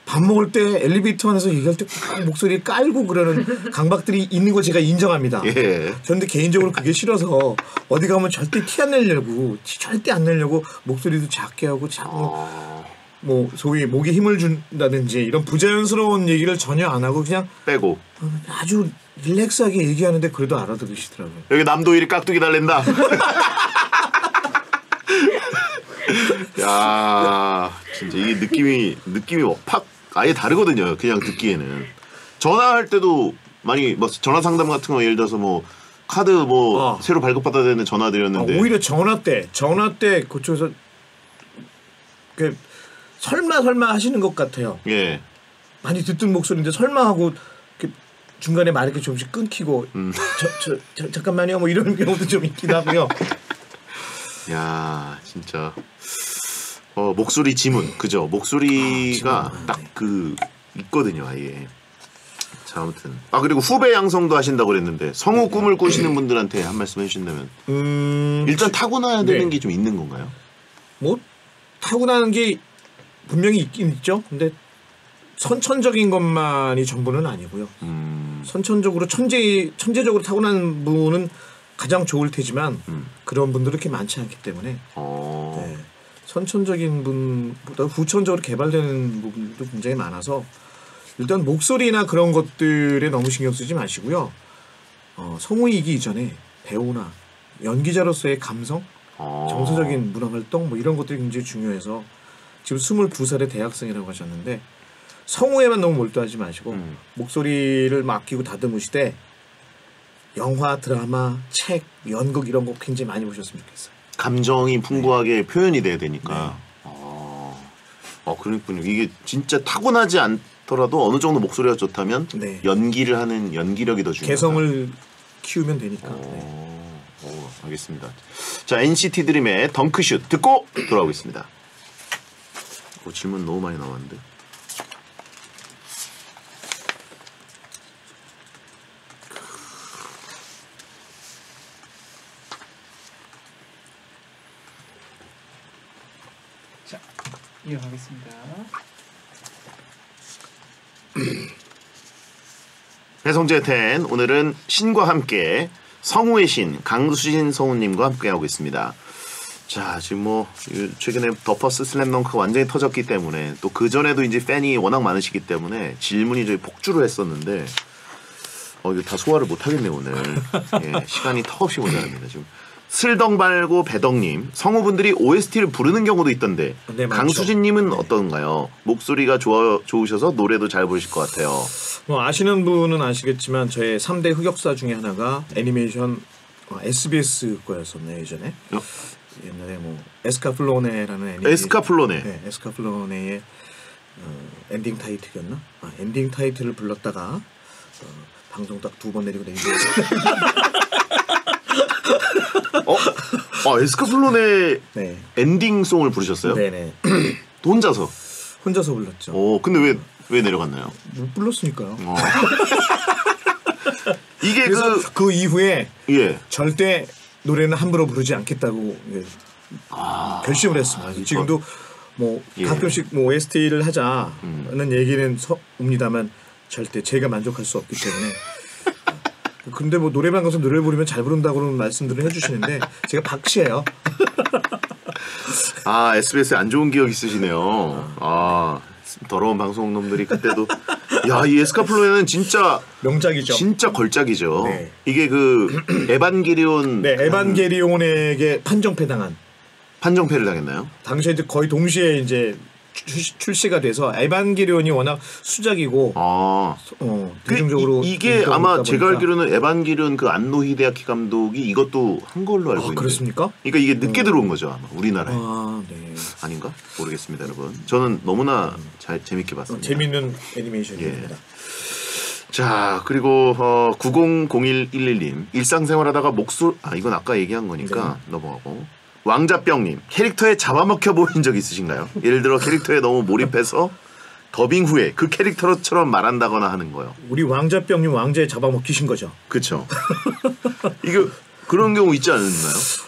S3: 밥 먹을 때 엘리베이터 안에서 얘기할 때 목소리 깔고 그러는 강박들이 있는 거 제가 인정합니다.
S2: 예.
S3: 그런데 개인적으로 그게 싫어서 어디 가면 절대 티 안 내려고 절대 안 내려고 목소리도 작게 하고 뭐 소위 목에 힘을 준다든지 이런 부자연스러운 얘기를 전혀 안 하고 그냥
S2: 빼고
S3: 아주 릴렉스하게 얘기하는데 그래도 알아들으시더라고요.
S2: 여기 남도일이 깍두기 달랜다. 야 진짜 이게 느낌이 팍 아예 다르거든요. 그냥 듣기에는 전화할 때도 많이 뭐 전화 상담 같은 거 예를 들어서 뭐 카드 뭐 새로 발급받아야 되는 전화 드렸는데
S3: 오히려 전화 때 그쪽에서 그 설마 하시는 것 같아요.
S2: 예.
S3: 많이 듣던 목소리인데 설마 하고 중간에 말 이렇게 조금씩 끊기고 잠깐만요 뭐 이런 경우도 좀 있긴 하고요.
S2: 야 진짜 목소리 지문 그죠? 목소리가 딱 그 있거든요 아예. 자 아무튼 그리고 후배 양성도 하신다고 그랬는데 성우 꿈을 꾸시는 분들한테 한 말씀 해주신다면 일단 타고나야 되는 게 좀 있는 건가요?
S3: 뭐 타고나는 게 분명히 있긴 있죠. 근데 선천적인 것만이 전부는 아니고요. 선천적으로 천재적으로 타고난 분은 가장 좋을 테지만 그런 분들은 그렇게 많지 않기 때문에 네. 선천적인 분보다 후천적으로 개발되는 부분도 굉장히 많아서 일단 목소리나 그런 것들에 너무 신경 쓰지 마시고요. 성우이기 이전에 배우나 연기자로서의 감성, 정서적인 문화활동 뭐 이런 것들이 굉장히 중요해서 지금 22살의 대학생이라고 하셨는데 성우에만 너무 몰두하지 마시고 목소리를 아끼고 다듬으시되 영화, 드라마, 책, 연극 이런 거 굉장히 많이 보셨으면 좋겠어요.
S2: 감정이 풍부하게 표현이 돼야 되니까. 그렇군요. 이게 진짜 타고나지 않더라도 어느 정도 목소리가 좋다면 연기를 하는 연기력이 더 중요하다.
S3: 개성을 키우면 되니까.
S2: 알겠습니다. 자 NCT 드림의 덩크슛 듣고 돌아오겠습니다. 질문 너무 많이 나왔는데.
S4: 자, 이어가겠습니다.
S2: 배성재 텐 오늘은 신과 함께 성우의 신 강수진 성우님과 함께하고 있습니다. 자, 지금 뭐 최근에 더 퍼스트 슬램덩크가 완전히 터졌기 때문에 또 그 전에도 이제 팬이 워낙 많으시기 때문에 질문이 저희 폭주를 했었는데 이거 다 소화를 못 하겠네요 오늘. 예, 시간이 턱없이 모자랍니다 지금. 슬덩발고 배덕님 성우분들이 OST를 부르는 경우도 있던데
S3: 네,
S2: 강수진님은 어떤가요? 목소리가 좋으셔서 노래도 잘 부르실 것 같아요.
S3: 뭐 아시는 분은 아시겠지만 저의 3대 흑역사 중에 하나가 애니메이션 SBS 거였었네요 예전에. 옛날에 뭐 에스카플로네라는 애니메이션.
S2: 에스카플로네.
S3: 네, 에스카플로네의 엔딩 타이틀이었나? 엔딩 타이틀을 불렀다가 방송 딱 2번 내리고 내리고.
S2: 에스카플로네
S3: 네.
S2: 엔딩송을 부르셨어요?
S3: 네네.
S2: 혼자서
S3: 불렀죠.
S2: 근데 왜 내려갔나요?
S3: 못 불렀으니까요.
S2: 이게
S3: 그래서 그 이후에
S2: 예.
S3: 절대 노래는 함부로 부르지 않겠다고 결심을 했습니다. 지금도 뭐
S2: 예.
S3: 가끔씩 뭐 OST를 하자는 얘기는 옵니다만 절대 제가 만족할 수 없기 때문에. 근데 뭐 노래방 가서 노래를 부르면 잘 부른다고는 말씀들을 해주시는데 제가 박시예요.
S2: SBS에 안 좋은 기억 있으시네요. 더러운 방송 놈들이 그때도 이 에스카플로네는 진짜
S3: 명작이죠.
S2: 진짜 걸작이죠.
S3: 네.
S2: 이게 그 에반게리온
S3: 네, 에반게리온에게 판정패
S2: 당했나요?
S3: 당시에 이제 거의 동시에 이제 출시가 돼서 에반게리온이 워낙 수작이고 대중적으로
S2: 이게 아마 제가 알기로는 에반게리온 그 안노 히데아키 감독이 이것도 한 걸로 알고 있는데.
S3: 그렇습니까?
S2: 그러니까 이게 늦게 들어온 거죠 아마 우리나라에.
S3: 네.
S2: 아닌가? 모르겠습니다 여러분. 저는 너무나 재밌게 봤습니다.
S3: 재밌는 애니메이션입니다.
S2: 자, 그리고 900111님 일상생활하다가 이건 아까 얘기한 거니까 넘어가고. 왕자병님 캐릭터에 잡아먹혀 보인 적 있으신가요? 예를 들어 캐릭터에 너무 몰입해서 더빙 후에 그 캐릭터처럼 말한다거나 하는 거요.
S3: 우리 왕자병님 왕자에 잡아먹히신 거죠?
S2: 그렇죠. 이게 그런 경우 있지 않나요?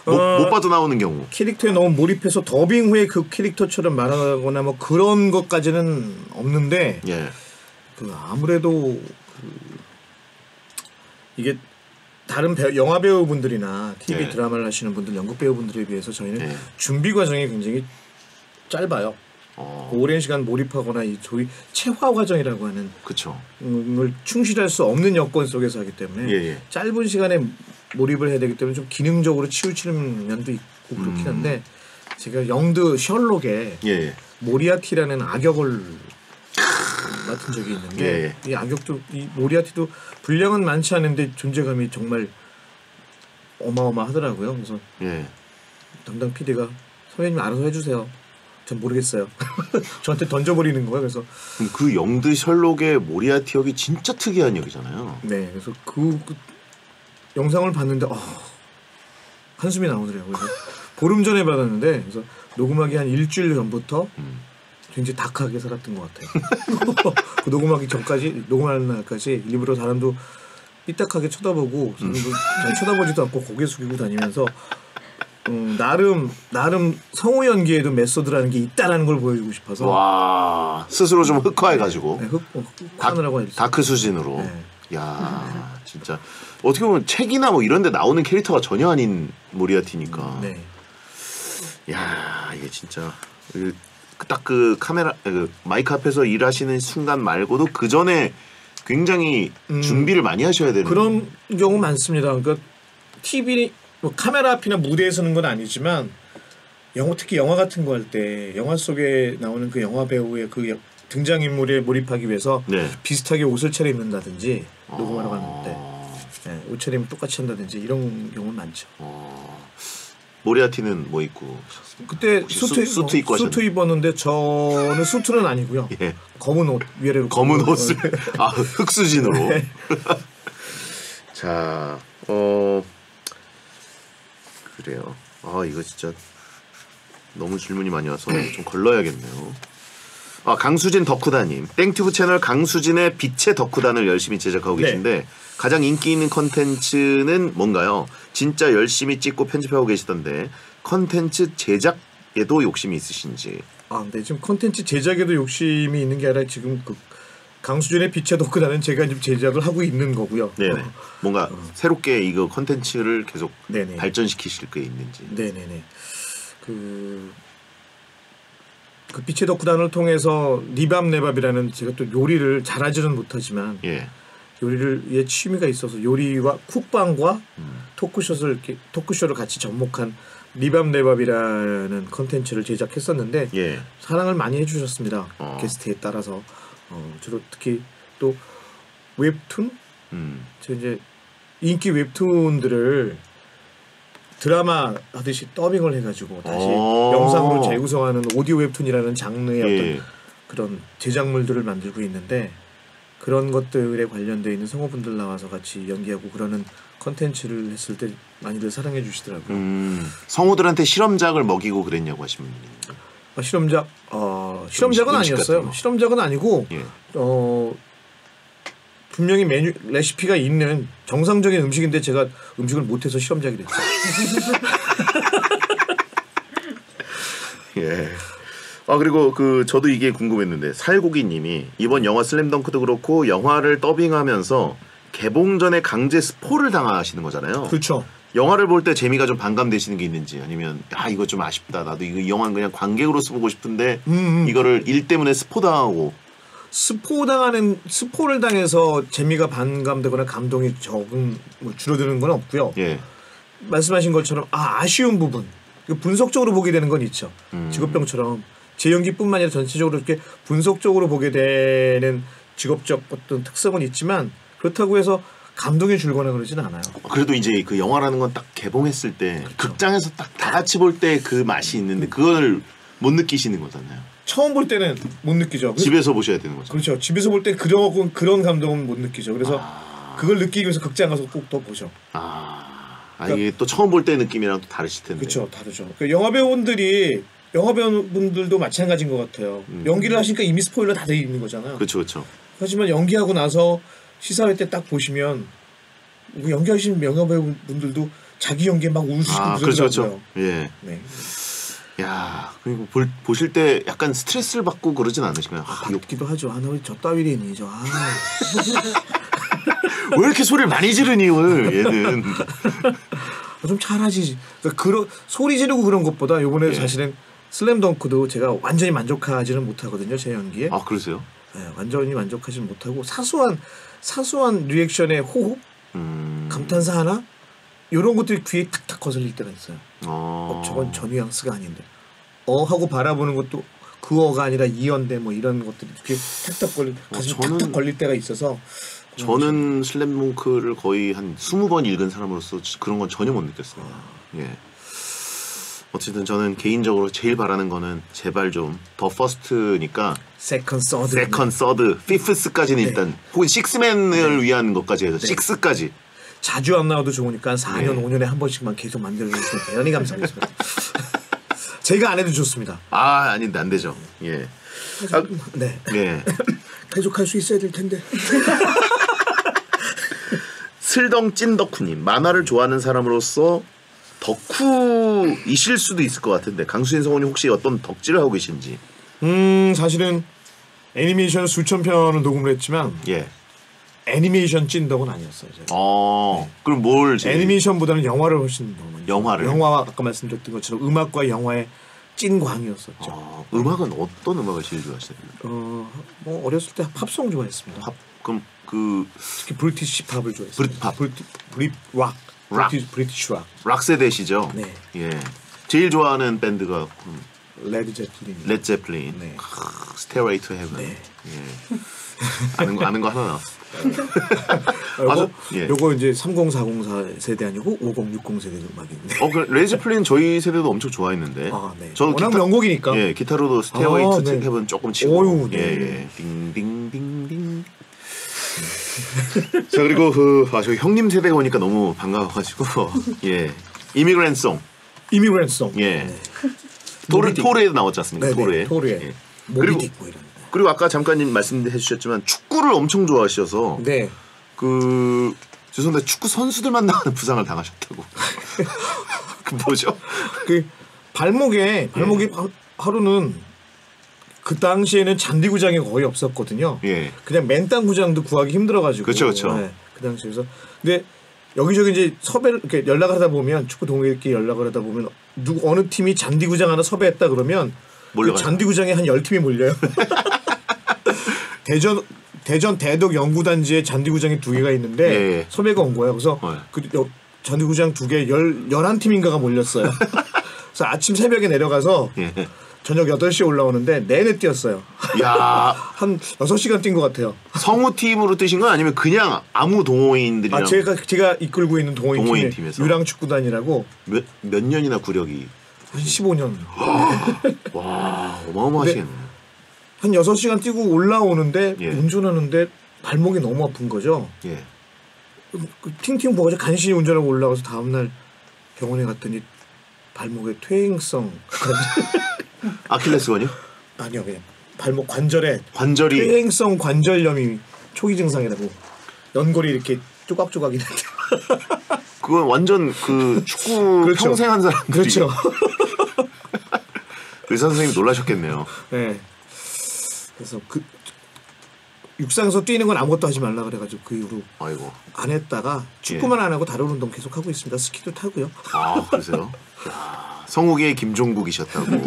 S2: 못 빠져나오는 경우.
S3: 캐릭터에 너무 몰입해서 더빙 후에 그 캐릭터처럼 말하거나 뭐 그런 것까지는 없는데
S2: 예.
S3: 아무래도 이게 다른 영화 배우분들이나 TV
S2: 네.
S3: 드라마를 하시는 분들, 연극 배우분들에 비해서 저희는 준비 과정이 굉장히 짧아요. 오랜 시간 몰입하거나 이 소위 체화 과정이라고 하는
S2: 그쵸.
S3: 걸 충실할 수 없는 여건 속에서 하기 때문에 짧은 시간에 몰입을 해야 되기 때문에 좀 기능적으로 치우치는 면도 있고 그렇긴 한데 제가 영드 셜록에 모리아티라는 악역을 맡은 적이 있는데 이 악역도 이 모리아티도 분량은 많지 않은데 존재감이 정말 어마어마하더라고요. 그래서 담당 PD가 선배님 알아서 해주세요. 전 모르겠어요. 저한테 던져버리는 거예요. 그래서
S2: 그 영드 셜록의 모리아티 역이 진짜 특이한 역이잖아요.
S3: 네, 그래서 그 영상을 봤는데 한숨이 나오더라고요. 그래서 보름 전에 받았는데 그래서 녹음하기 한 일주일 전부터 굉장히 다크하게 살았던 것 같아요. 그 녹음하기 전까지 녹음하는 날까지 일부러 사람도 삐딱하게 쳐다보고 잘 쳐다보지도 않고 고개 숙이고 다니면서 나름 성우 연기에도 메소드라는 게 있다라는 걸 보여주고 싶어서
S2: 와 스스로 좀 흑화해가지고
S3: 흑화하느라고
S2: 다크 수준으로. 야 진짜 어떻게 보면 책이나 뭐 이런데 나오는 캐릭터가 전혀 아닌 모리아티니까. 야 이게 진짜 딱 그 카메라 마이크 앞에서 일하시는 순간 말고도 그 전에 굉장히 준비를 많이 하셔야 되는
S3: 그런 경우 많습니다. 그러니까 TV 뭐 카메라 앞이나 무대에 서는 건 아니지만 특히 영화 같은 거 할 때 영화 속에 나오는 그 영화 배우의 그 등장 인물에 몰입하기 위해서 비슷하게 옷을 차려입는다든지 녹음하러 갔는데 옷 차림을 똑같이 한다든지 이런 경우는 많죠.
S2: 모리아티는 뭐 입고
S3: 그때
S2: 수트 입고
S3: 수트 입었는데 저는 수트는 아니고요. 검은 옷 위아래로
S2: 검은 옷을 흑수진으로. 자, 그래요. 이거 진짜 너무 질문이 많이 와서 좀 걸러야겠네요. 강수진 덕후다님 땡튜브 채널 강수진의 빛의 덕후단을 열심히 제작하고 계신데 가장 인기 있는 컨텐츠는 뭔가요? 진짜 열심히 찍고 편집하고 계시던데 컨텐츠 제작 제작에도 욕심이 있으신지.
S3: 아, 네. 지금 컨텐츠 제작에도 욕심이 있는 게 아니라 지금 그 강수준의 빛의 덕후단은 제가 지금 제작을 하고 있는 거고요.
S2: 네네. 뭔가 새롭게 이거 컨텐츠를 계속
S3: 네네.
S2: 발전시키실 게 있는지.
S3: 네네네. 그 빛의 덕후단을 통해서 니밥네밥이라는 제가 또 요리를 잘하지는 못하지만
S2: 예.
S3: 요리를 취미가 있어서 요리와 쿡방과 토크쇼를 같이 접목한 니밥네밥이라는 컨텐츠를 제작했었는데
S2: 예.
S3: 사랑을 많이 해주셨습니다. 게스트에 따라서 주로 특히 또 웹툰, 저 이제 인기 웹툰들을 드라마 하듯이 더빙을 해가지고 다시 영상으로 재구성하는 오디오 웹툰이라는 장르의 어떤 그런 제작물들을 만들고 있는데 그런 것들에 관련되어 있는 성우분들 나와서 같이 연기하고 그러는 컨텐츠를 했을 때 많이들 사랑해 주시더라고요.
S2: 성우들한테 실험작을 먹이고 그랬냐고 하시는 분이 있는데.
S3: 실험작은
S2: 음식
S3: 아니었어요.
S2: 같은 거.
S3: 실험작은 아니고
S2: 예.
S3: 분명히 메뉴 레시피가 있는 정상적인 음식인데 제가 음식을 못해서 실험작이 됐어요.
S2: 예. 그리고 저도 이게 궁금했는데 살고기님이 이번 영화 슬램덩크도 그렇고 영화를 더빙하면서 개봉 전에 강제 스포를 당하시는 거잖아요.
S3: 그렇죠.
S2: 영화를 볼 때 재미가 좀 반감되시는 게 있는지 아니면 이거 좀 아쉽다. 나도 이 영화는 그냥 관객으로서 보고 싶은데 이거를 일 때문에 스포 당하고
S3: 스포를 당해서 재미가 반감되거나 감동이 줄어드는 건 없고요.
S2: 예.
S3: 말씀하신 것처럼 아쉬운 부분 분석적으로 보게 되는 건 있죠. 직업병처럼 제 연기뿐만 아니라 전체적으로 이렇게 분석적으로 보게 되는 직업적 어떤 특성은 있지만 그렇다고 해서 감동이 줄거나 그러진 않아요.
S2: 그래도 이제 그 영화라는 건 딱 개봉했을 때 극장에서 딱 다 같이 볼 때 그 맛이 있는데 그걸 못 느끼시는 거잖아요.
S3: 처음 볼 때는 못 느끼죠.
S2: 집에서 보셔야 되는 거죠.
S3: 그렇죠. 집에서 볼 때 그런 감동은 못 느끼죠. 그래서 그걸 느끼기 위해서 극장 가서 꼭 더 보죠.
S2: 이게 또 처음 볼 때 느낌이랑 또 다르실 텐데.
S3: 그렇죠, 다르죠. 영화배우분들도 마찬가지인 것 같아요. 연기를 하시니까 이미 스포일러 다 돼 있는 거잖아요.
S2: 그렇죠, 그렇죠.
S3: 하지만 연기하고 나서 시사회 때 딱 보시면 연기하시는 영화배우분들도 자기 연기에 막 웃으시고 그러더라고요.
S2: 그렇죠. 예.
S3: 네.
S2: 야, 그리고 보실 때 약간 스트레스를 받고 그러진 않으신가요?
S3: 받기도 하죠. 나 왜 저 따위리니 저.
S2: 왜 이렇게 소리를 많이 지르니 오늘 얘는.
S3: 좀 잘하지. 그런 소리 지르고 그런 것보다 이번에 사실은 슬램덩크도 제가 완전히 만족하지는 못하거든요. 제 연기에.
S2: 그러세요?
S3: 네, 완전히 만족하지는 못하고 사소한 리액션의 호흡, 감탄사 하나 이런 것들이 귀에 탁탁 거슬릴 때가 있어요. 저건 저 뉘앙스가 아닌데. 하고 바라보는 것도 그 어가 아니라 이어인데 뭐 이런 것들이 귀에 탁탁 탁탁 걸릴 때가 있어서.
S2: 저는 슬램덩크를 거의 한 20번 읽은 사람으로서 그런 건 전혀 못 느꼈어요. 예. 어쨌든 저는 개인적으로 제일 바라는 거는 제발 좀 더 퍼스트니까
S3: 세컨드,
S2: 서드, 피프스까지는 일단 혹은 식스맨을 위한 것까지 해서 식스까지
S3: 자주 안 나와도 좋으니까 4년 5년에 한 번씩만 계속 만들어주시면 대단히 감사하겠습니다. 제가 안 해도 좋습니다.
S2: 아닌데 안 되죠. 예.
S3: 네.
S2: 예.
S3: 계속할 수 있어야 될 텐데.
S2: 슬덩 찐덕후님, 만화를 좋아하는 사람으로서 덕후이실 수도 있을 것 같은데 강수진 성우님 혹시 어떤 덕질을 하고 계신지?
S3: 사실은 애니메이션 수천 편을 녹음을 했지만 애니메이션 찐덕은 아니었어요. 제가.
S2: 그럼 뭘?
S3: 애니메이션보다는 영화를 훨씬 더
S2: 영화를?
S3: 영화와 아까 말씀드렸던 것처럼 음악과 영화의 찐광이었었죠.
S2: 음악은 어떤 음악을 제일 좋아하시나요?
S3: 뭐 어렸을 때 팝송 좋아했습니다.
S2: 그럼
S3: 특히 브리티시 팝을 좋아했습니다.
S2: 브릿팝.
S3: 브리티시 락.
S2: 락 세대시죠?
S3: 네.
S2: 예. 제일 좋아하는 밴드가
S3: 레드 제플린.
S2: 레드 제플린.
S3: 네.
S2: 스테이웨이 투 헤븐.
S3: 네.
S2: 예. 아는 거 하나 나왔어.
S3: 요거 이제 3040 세대 아니고 5060 세대 음악인데.
S2: 그 레드 제플린 저희 세대도 엄청 좋아했는데.
S3: 네.
S2: 저는
S3: 워낙 명곡이니까.
S2: 예, 기타로도 스테이웨이 투
S3: 네.
S2: 헤븐 조금 치고.
S3: 네.
S2: 딩딩딩딩. 자, 그리고 저희 형님 세대가 오니까 너무 반가워가지고 이미그랜송. 예.
S3: 네.
S2: 토르에도 나왔지 않습니까?
S3: 토르에.
S2: 예.
S3: 모비딕 뭐 이런.
S2: 그리고 아까 잠깐 말씀해 주셨지만 축구를 엄청 좋아하셔서 죄송한데 축구 선수들만 나가는 부상을 당하셨다고. 뭐죠?
S3: 발목에 하루는 그 당시에는 잔디구장이 거의 없었거든요.
S2: 예.
S3: 그냥 맨땅 구장도 구하기 힘들어가지고.
S2: 그쵸.
S3: 네, 그 당시에서. 근데 여기저기 이제 섭외를 이렇게 연락을 하다 보면 축구 동호회끼리 연락을 하다 보면 어느 팀이 잔디구장 하나 섭외했다 그러면 그 잔디구장에 한 10팀이 몰려요. 대전 대덕 연구단지에 잔디구장이 2개가 있는데
S2: 예.
S3: 섭외가 온 거예요. 그래서 그 잔디구장 2개 11팀인가가 몰렸어요. 그래서 아침 새벽에 내려가서 저녁 8시에 올라오는데 내내 뛰었어요.
S2: 야,
S3: 한 6시간 뛴 것 같아요.
S2: 성우팀으로 뛰신 건 아니면 그냥 아무 동호인들이랑?
S3: 제가 이끌고 있는 동호인
S2: 팀에서
S3: 유랑축구단이라고.
S2: 몇 년이나 구력이?
S3: 한 15년.
S2: 와, 어마어마하시겠네.
S3: 한 6시간 뛰고 올라오는데
S2: 예.
S3: 운전하는데 발목이 너무 아픈 거죠.
S2: 예.
S3: 팅팅 부어가지고 간신히 운전하고 올라가서 다음날 병원에 갔더니 발목에 퇴행성
S2: 아킬레스건이요?
S3: 아니요, 그냥 발목 관절에
S2: 관절이
S3: 퇴행성 관절염이 초기 증상이라고. 연골이 이렇게 조각조각 있는데.
S2: 그건 완전 그 축구
S3: 그렇죠.
S2: 평생 한 사람들이.
S3: 그렇죠.
S2: 의사 선생님이 놀라셨겠네요.
S3: 네. 그래서 그 육상에서 뛰는 건 아무것도 하지 말라 그래가지고 그 이후로
S2: 아이고.
S3: 안 했다가 축구만 안 하고 다른 운동 계속 하고 있습니다. 스키도 타고요.
S2: 아, 그러세요? 야, 성우계의 김종국이셨다고.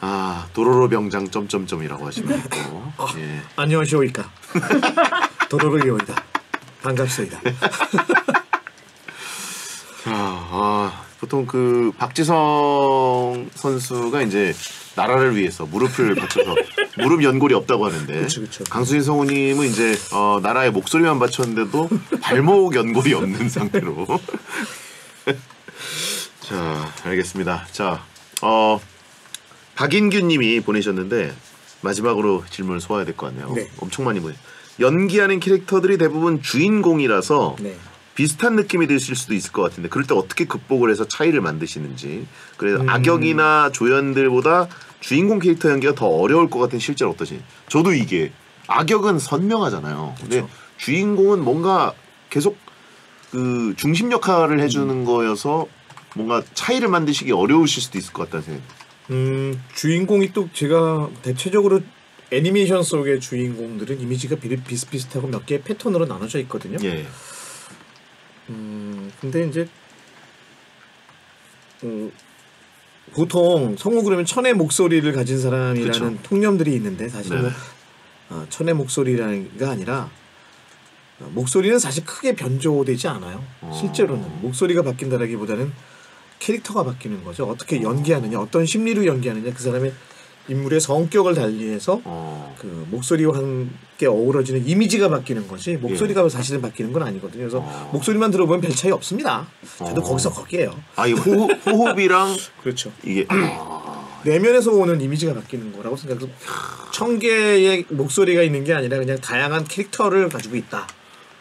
S2: 아, 도로로 병장 점점점이라고 하시면 또. 예.
S3: 안녕하십니까. 도로로이오이다. 반갑습니다.
S2: 보통 그 박지성 선수가 이제 나라를 위해서 무릎을 바쳐서 무릎 연골이 없다고 하는데
S3: 그쵸.
S2: 강수진 성우님은 이제 나라의 목소리만 바쳤는데도 발목 연골이 없는 상태로. 자, 알겠습니다. 자, 박인규님이 보내셨는데 마지막으로 질문을 소화해야 될 것 같네요.
S3: 네.
S2: 엄청 많이 보내. 연기하는 캐릭터들이 대부분 주인공이라서
S3: 네.
S2: 비슷한 느낌이 드실 수도 있을 것 같은데 그럴 때 어떻게 극복을 해서 차이를 만드시는지. 그래서 악역이나 조연들보다 주인공 캐릭터 연기가 더 어려울 것 같은 실제로 어떠신지. 저도 이게 악역은 선명하잖아요. 근데 주인공은 뭔가 계속 그 중심 역할을 해주는 거여서 뭔가 차이를 만드시기 어려우실 수도 있을 것 같다는 생각이.
S3: 주인공이 또 제가 대체적으로 애니메이션 속의 주인공들은 이미지가 비슷비슷하고 몇 개의 패턴으로 나눠져 있거든요.
S2: 예.
S3: 근데 이제 보통 성우 그러면 천의 목소리를 가진 사람이라는
S2: 그쵸.
S3: 통념들이 있는데 사실 뭐 천의 목소리라는 게 아니라 목소리는 사실 크게 변조되지 않아요. 실제로는 목소리가 바뀐다라기보다는 캐릭터가 바뀌는 거죠. 어떻게 연기하느냐, 어떤 심리로 연기하느냐, 그 사람의 인물의 성격을 달리해서 그 목소리와 함께 어우러지는 이미지가 바뀌는 거지 목소리가 사실은 바뀌는 건 아니거든요. 그래서 목소리만 들어보면 별 차이 없습니다. 저도 거기서 거기에요.
S2: 아, 이 호흡이랑
S3: 그렇죠.
S2: 이게
S3: 내면에서 오는 이미지가 바뀌는 거라고 생각해서 1000개의 목소리가 있는 게 아니라 그냥 다양한 캐릭터를 가지고 있다.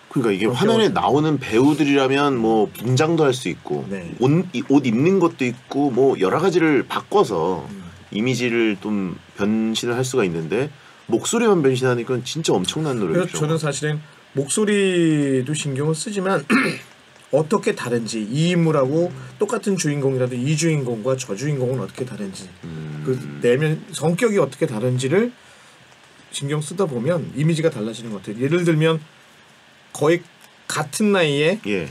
S2: 그러니까 이게 화면에 나오는 배우들이라면 뭐 분장도 할 수 있고
S3: 네.
S2: 옷 입는 것도 있고 뭐 여러 가지를 바꿔서 이미지를 좀 변신을 할 수가 있는데 목소리만 변신하니까 진짜 엄청난 노력이죠.
S3: 그래서 저는 사실은 목소리도 신경을 쓰지만 어떻게 다른지 이 인물하고 똑같은 주인공이라도 이 주인공과 저 주인공은 어떻게 다른지 그 내면 성격이 어떻게 다른지를 신경 쓰다 보면 이미지가 달라지는 것 같아요. 예를 들면 거의 같은 나이에
S2: 예.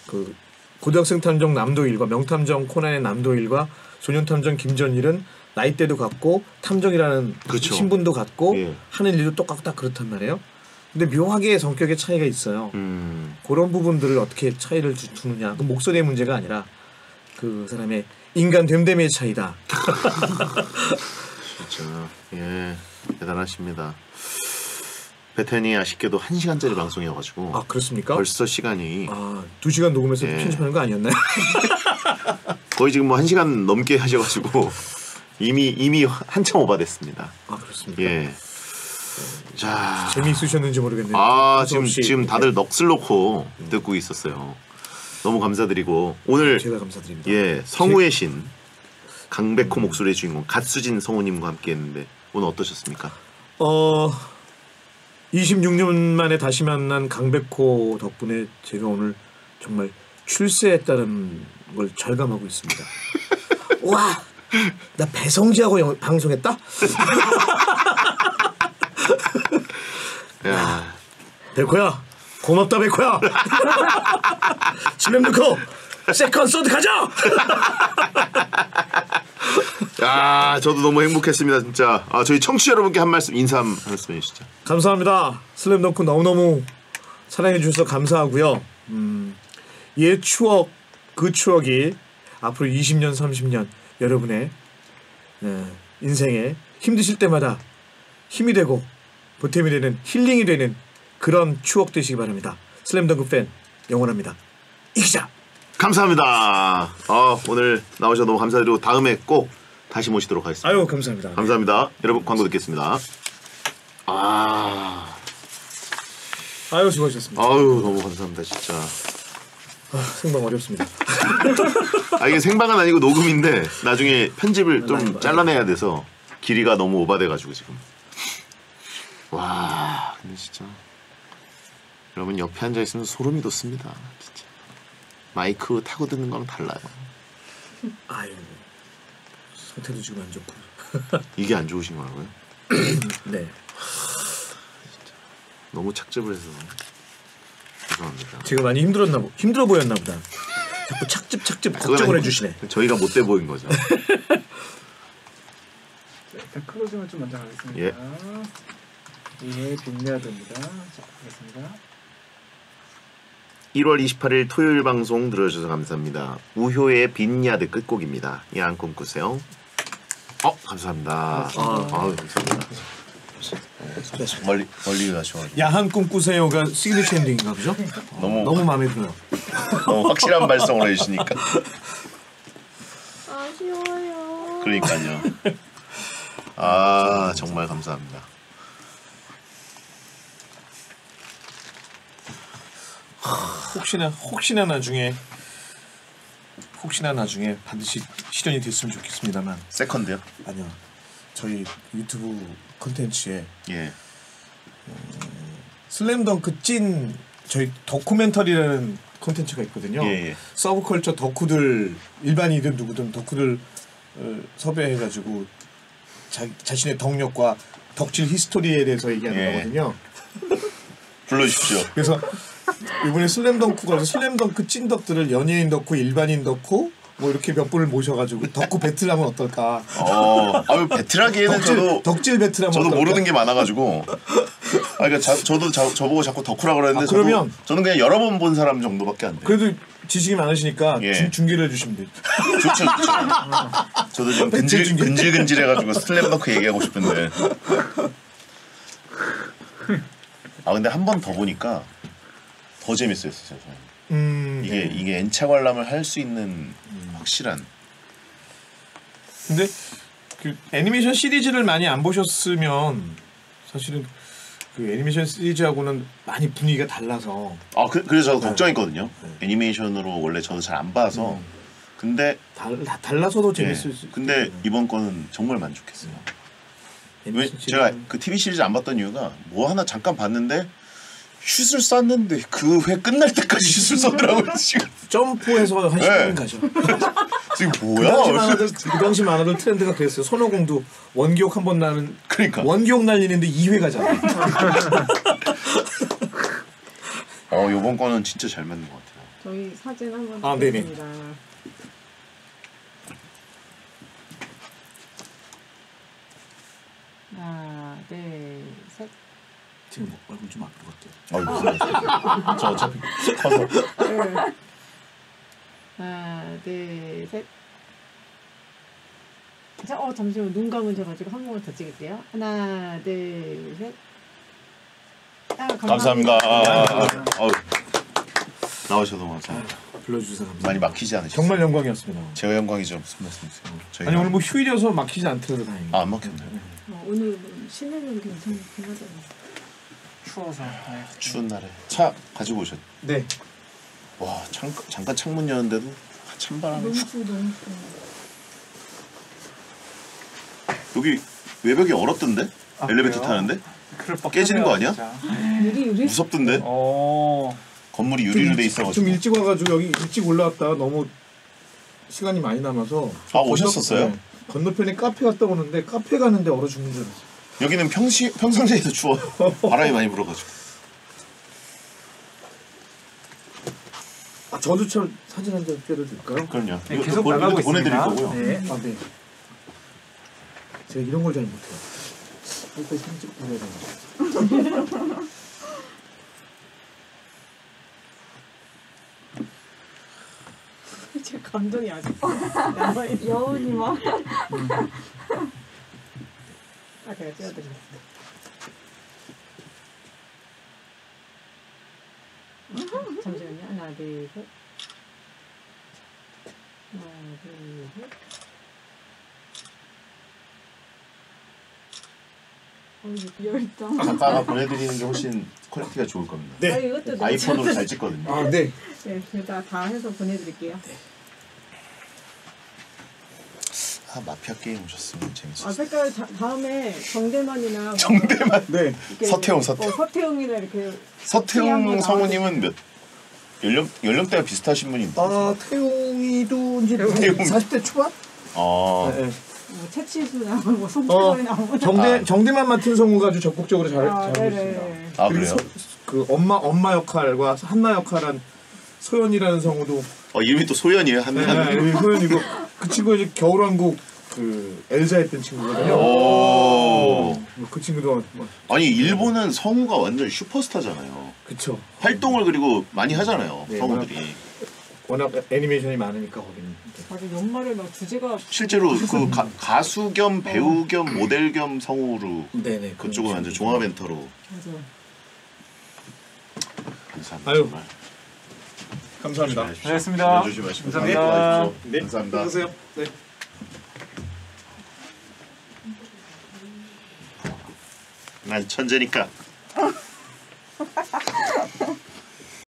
S3: 그 고등학생 탐정 남도일과 명탐정 코난의 남도일과 소년탐정 김전일은 나이대도 같고 탐정이라는
S2: 그쵸.
S3: 신분도 같고
S2: 예.
S3: 하는 일도 똑같고 딱 그렇단 말이에요. 근데 묘하게 성격의 차이가 있어요. 그런 부분들을 어떻게 차이를 두느냐. 그 목소리의 문제가 아니라 그 사람의 인간 됨됨의 차이다.
S2: 진짜 예 대단하십니다. 베텐이 아쉽게도 1시간짜리 방송이어가지고
S3: 아 그렇습니까?
S2: 벌써 시간이
S3: 2시간 녹음해서
S2: 예.
S3: 편집하는 거 아니었나요?
S2: 거의 지금 뭐 1시간 넘게 하셔가지고 이미 한참 오바됐습니다.
S3: 아 그렇습니까?
S2: 예. 자,
S3: 재미있으셨는지 모르겠네요.
S2: 지금 다들 넋을 놓고 듣고 있었어요. 너무 감사드리고 오늘
S3: 제가 감사드립니다.
S2: 예 성우의 신 강백호 목소리의 주인공 갓수진 성우님과 함께했는데 오늘 어떠셨습니까?
S3: 26년 만에 다시 만난 강백호 덕분에 제가 오늘 정말 출세했다는 걸 절감하고 있습니다.
S6: 와, 나 배성재하고 방송했다?
S2: 야,
S3: 백호야, 고맙다 백호야. 슬램 덩크 세컨 서드 가자.
S2: 야, 저도 너무 행복했습니다 진짜. 아, 저희 청취자 여러분께 한 말씀 인사 한 말씀 해주시죠.
S3: 감사합니다. 슬램 덩크 너무너무 사랑해 주셔서 감사하고요. 옛 추억, 그 추억이 앞으로 20년, 30년 여러분의 인생에 힘드실 때마다 힘이 되고 보탬이 되는 힐링이 되는 그런 추억 되시기 바랍니다. 슬램덩크 팬 영원합니다. 이기자.
S2: 감사합니다. 오늘 나오셔서 너무 감사드리고 다음에 꼭 다시 모시도록 하겠습니다.
S3: 아유 감사합니다.
S2: 감사합니다. 여러분 광고 듣겠습니다.
S3: 아유 수고하셨습니다.
S2: 아유 너무 감사합니다 진짜.
S3: 생방 어렵습니다.
S2: 이게 생방은 아니고 녹음인데 나중에 편집을 좀 잘라내야 돼서 길이가 너무 오바돼가지고 지금. 와 근데 진짜 여러분 옆에 앉아 있으면 소름이 돋습니다 진짜. 마이크 타고 듣는 거랑 달라요.
S3: 아유 상태도 지금 안 좋고.
S2: 이게 안 좋으신 거라고요?
S3: 네.
S2: 너무 착즙을 해서 죄송합니다.
S3: 제가 많이 힘들어 보였나 보다. 자꾸 착즙 걱정을 해주시네.
S2: 저희가 못돼 보인 거죠.
S4: 일단 클로징을 좀 먼저 가겠습니다.
S2: 예.
S4: 예, 빅야드입니다. 자, 가겠습니다.
S2: 1월 28일 토요일 방송 들어주셔서 감사합니다. 우효의 빈야드 끝곡입니다. 야한 꿈 꾸세요. 감사합니다. 감사합니다. 멀리 가셔가지고
S3: 야한 꿈 꾸세요가 시그니처 엔딩인가 보죠? 너무 마음에 들어요.
S2: 너무 확실한 발성을 해주시니까.
S1: 아쉬워요.
S2: 그러니까요. 정말 감사합니다.
S3: 혹시나 나중에 반드시 실현이 됐으면 좋겠습니다만.
S2: 세컨드요?
S3: 아니요. 저희 유튜브 콘텐츠에
S2: 예.
S3: 슬램덩크 찐 저희 다큐멘터리라는 콘텐츠가 있거든요.
S2: 예.
S3: 서브컬처 덕후들 일반인이든 누구든 덕후들 섭외해가지고 자신의 덕력과 덕질 히스토리에 대해서 얘기하는 거거든요.
S2: 불러주십시오.
S3: 그래서 이번에 슬램덩크가 슬램덩크 찐덕들을 연예인 덕후, 일반인 덕후 뭐 이렇게 몇 분을 모셔가지고 덕후 배틀하면 어떨까?
S2: 배틀하기에는
S3: 덕질 배틀하면
S2: 저도
S3: 어떨까?
S2: 모르는 게 많아가지고. 그러니까 저도 저보고 자꾸 덕후라 그러는데
S3: 그러면
S2: 저는 그냥 여러 번 본 사람 정도밖에 안 돼요.
S3: 그래도 지식이 많으시니까 중계를 해주시면 돼요.
S2: 좋죠. 저도 지금 근질근질해가지고 슬램덩크 얘기하고 싶은데. 근데 한 번 더 보니까 더 재밌어요, 진짜. 이게 N차 관람을 할 수 있는 확실한.
S3: 근데 그 애니메이션 시리즈를 많이 안 보셨으면 사실은 그 애니메이션 시리즈하고는 많이 분위기가 달라서.
S2: 그래서 저도 걱정했거든요. 애니메이션으로 원래 저도 잘 안 봐서. 근데
S3: 달라서도 재밌을 수.
S2: 근데 이번 거는 정말 만족했어요. 제가 그 TV 시리즈 안 봤던 이유가 뭐 하나 잠깐 봤는데 슛을 쐈는데 그 회 끝날 때까지 슛을 쏘더라고요. 지금
S3: 점프해서 한 10분 가죠.
S2: 지금 뭐야?
S3: 그 당시 만화들 트렌드가 그랬어요. 손오공도 원기옥 한 번 나는.
S2: 그러니까
S3: 원기옥 날리는데 2회 가잖아.
S2: 요번 거는 진짜 잘 맞는 것 같아요.
S1: 저희 사진 한번
S3: 네네.
S1: 찍겠습니다. 하나, 둘, 셋.
S3: 지금 얼굴 좀 앞으로 갈게요.
S2: 저 어차피 커서.
S1: 하나, 둘, 셋. 자, 잠시만 눈 감으셔가지고 한 번만 더 찍을게요. 하나, 둘, 셋.
S2: 감사합니다. 나오셔서 감사합니다.
S3: 불러주셔서 감사합니다.
S2: 많이 막히지 않으셨어요?
S3: 정말 영광이었습니다.
S2: 제가 영광이죠. 무슨 말씀이세요?
S3: 아니 오늘 뭐 휴일이어서 막히지 않더라도 다행이에요.
S2: 안 막혔나요?
S1: 오늘 시내는 괜찮긴 하더라고요.
S4: 추워서.
S2: 추운 날에 차 가지고 오셨.
S3: 네.
S2: 와 잠깐 창문 여는데도 찬바람이
S1: 너무 추워.
S2: 여기 외벽이 얼었던데? 엘리베이터
S4: 그래요?
S2: 타는데?
S4: 그럴
S2: 깨지는 거 아니야?
S4: 진짜.
S1: 유리.
S2: 무섭던데? 건물이 유리로 돼 있어가지고.
S3: 좀 일찍 와가지고 여기 일찍 올라왔다가 너무 시간이 많이 남아서
S2: 아, 오셨었어요?
S3: 네. 건너편에 카페 갔다 오는데 카페 가는데 얼어 죽는 줄 알았어요.
S2: 여기는 평상시에도 추워요. 바람이 많이 불어가지고.
S3: 아, 저도 참 사진 한 장 찍어도 될까요?
S2: 그럼요.
S4: 네,
S2: 이것도
S4: 계속 나가고
S2: 이것도 보내드릴
S4: 있습니다.
S2: 거고요.
S4: 네.
S3: 아, 네. 제가 이런 걸 잘 못해요. 일단 사진 찍고 보내야 되나?
S1: 제 감동이 아직 남아있네.
S7: 여운이 막.
S1: 아, 제가 찍어드리겠습니다. 잠시만요. 하나, 둘, 셋. 하나, 둘, 셋.
S7: 열정.
S2: 작가가 보내드리는 게 훨씬 퀄리티가 좋을 겁니다.
S3: 네.
S1: 아, 이것도 너무
S2: 아이폰으로 잘 찍거든요.
S3: 아, 네.
S1: 네, 제가 다 해서 보내드릴게요.
S2: 아, 마피아 게임 오셨으면 재밌었을
S1: 아, 색깔 다음에 정대만이나
S2: 정대만.
S3: 네.
S1: 이렇게
S2: 서태웅.
S1: 서태웅이나 이렇게
S2: 서태웅 성우님은 몇 연령대가 비슷하신 분인데.
S3: 아, 태웅이도 이제
S2: 태웅.
S3: 40대 초반? 네, 네.
S1: 뭐 채치수나 뭐 송태훈이나
S3: 정대만 맡은 성우가 아주 적극적으로 잘하고 있습니다.
S1: 네네.
S2: 아,
S3: 그리고
S2: 그래요?
S3: 그 엄마 역할과 한나 역할한 소연이라는 성우도
S2: 이름이 또 소연이에요. 한
S3: 네, 소연이고 그 친구가 이제 겨울왕국 그 엘사 했던 친구거든요.
S2: 오.
S3: 그 친구도 뭐,
S2: 아니 일본은 성우가 완전 슈퍼스타잖아요.
S3: 그쵸.
S2: 활동을 그리고 많이 하잖아요.
S3: 네,
S2: 성우들이.
S3: 워낙 애니메이션이 많으니까 거기는.
S1: 아주 연말에 막 주제가
S2: 실제로 그 가수 겸 배우 겸 모델 겸 성우로
S3: 네네.
S2: 그쪽은 완전 종합 엔터로.
S1: 맞아.
S2: 감사합니다.
S3: 아유.
S2: 정말.
S3: 감사합니다.
S4: 고생하셨습니다.
S2: 조심하시고
S4: 감사합니다.
S2: 건강하십시오.
S3: 네,
S2: 감사합니다.
S3: 안녕하세요. 네.
S2: 난 천재니까.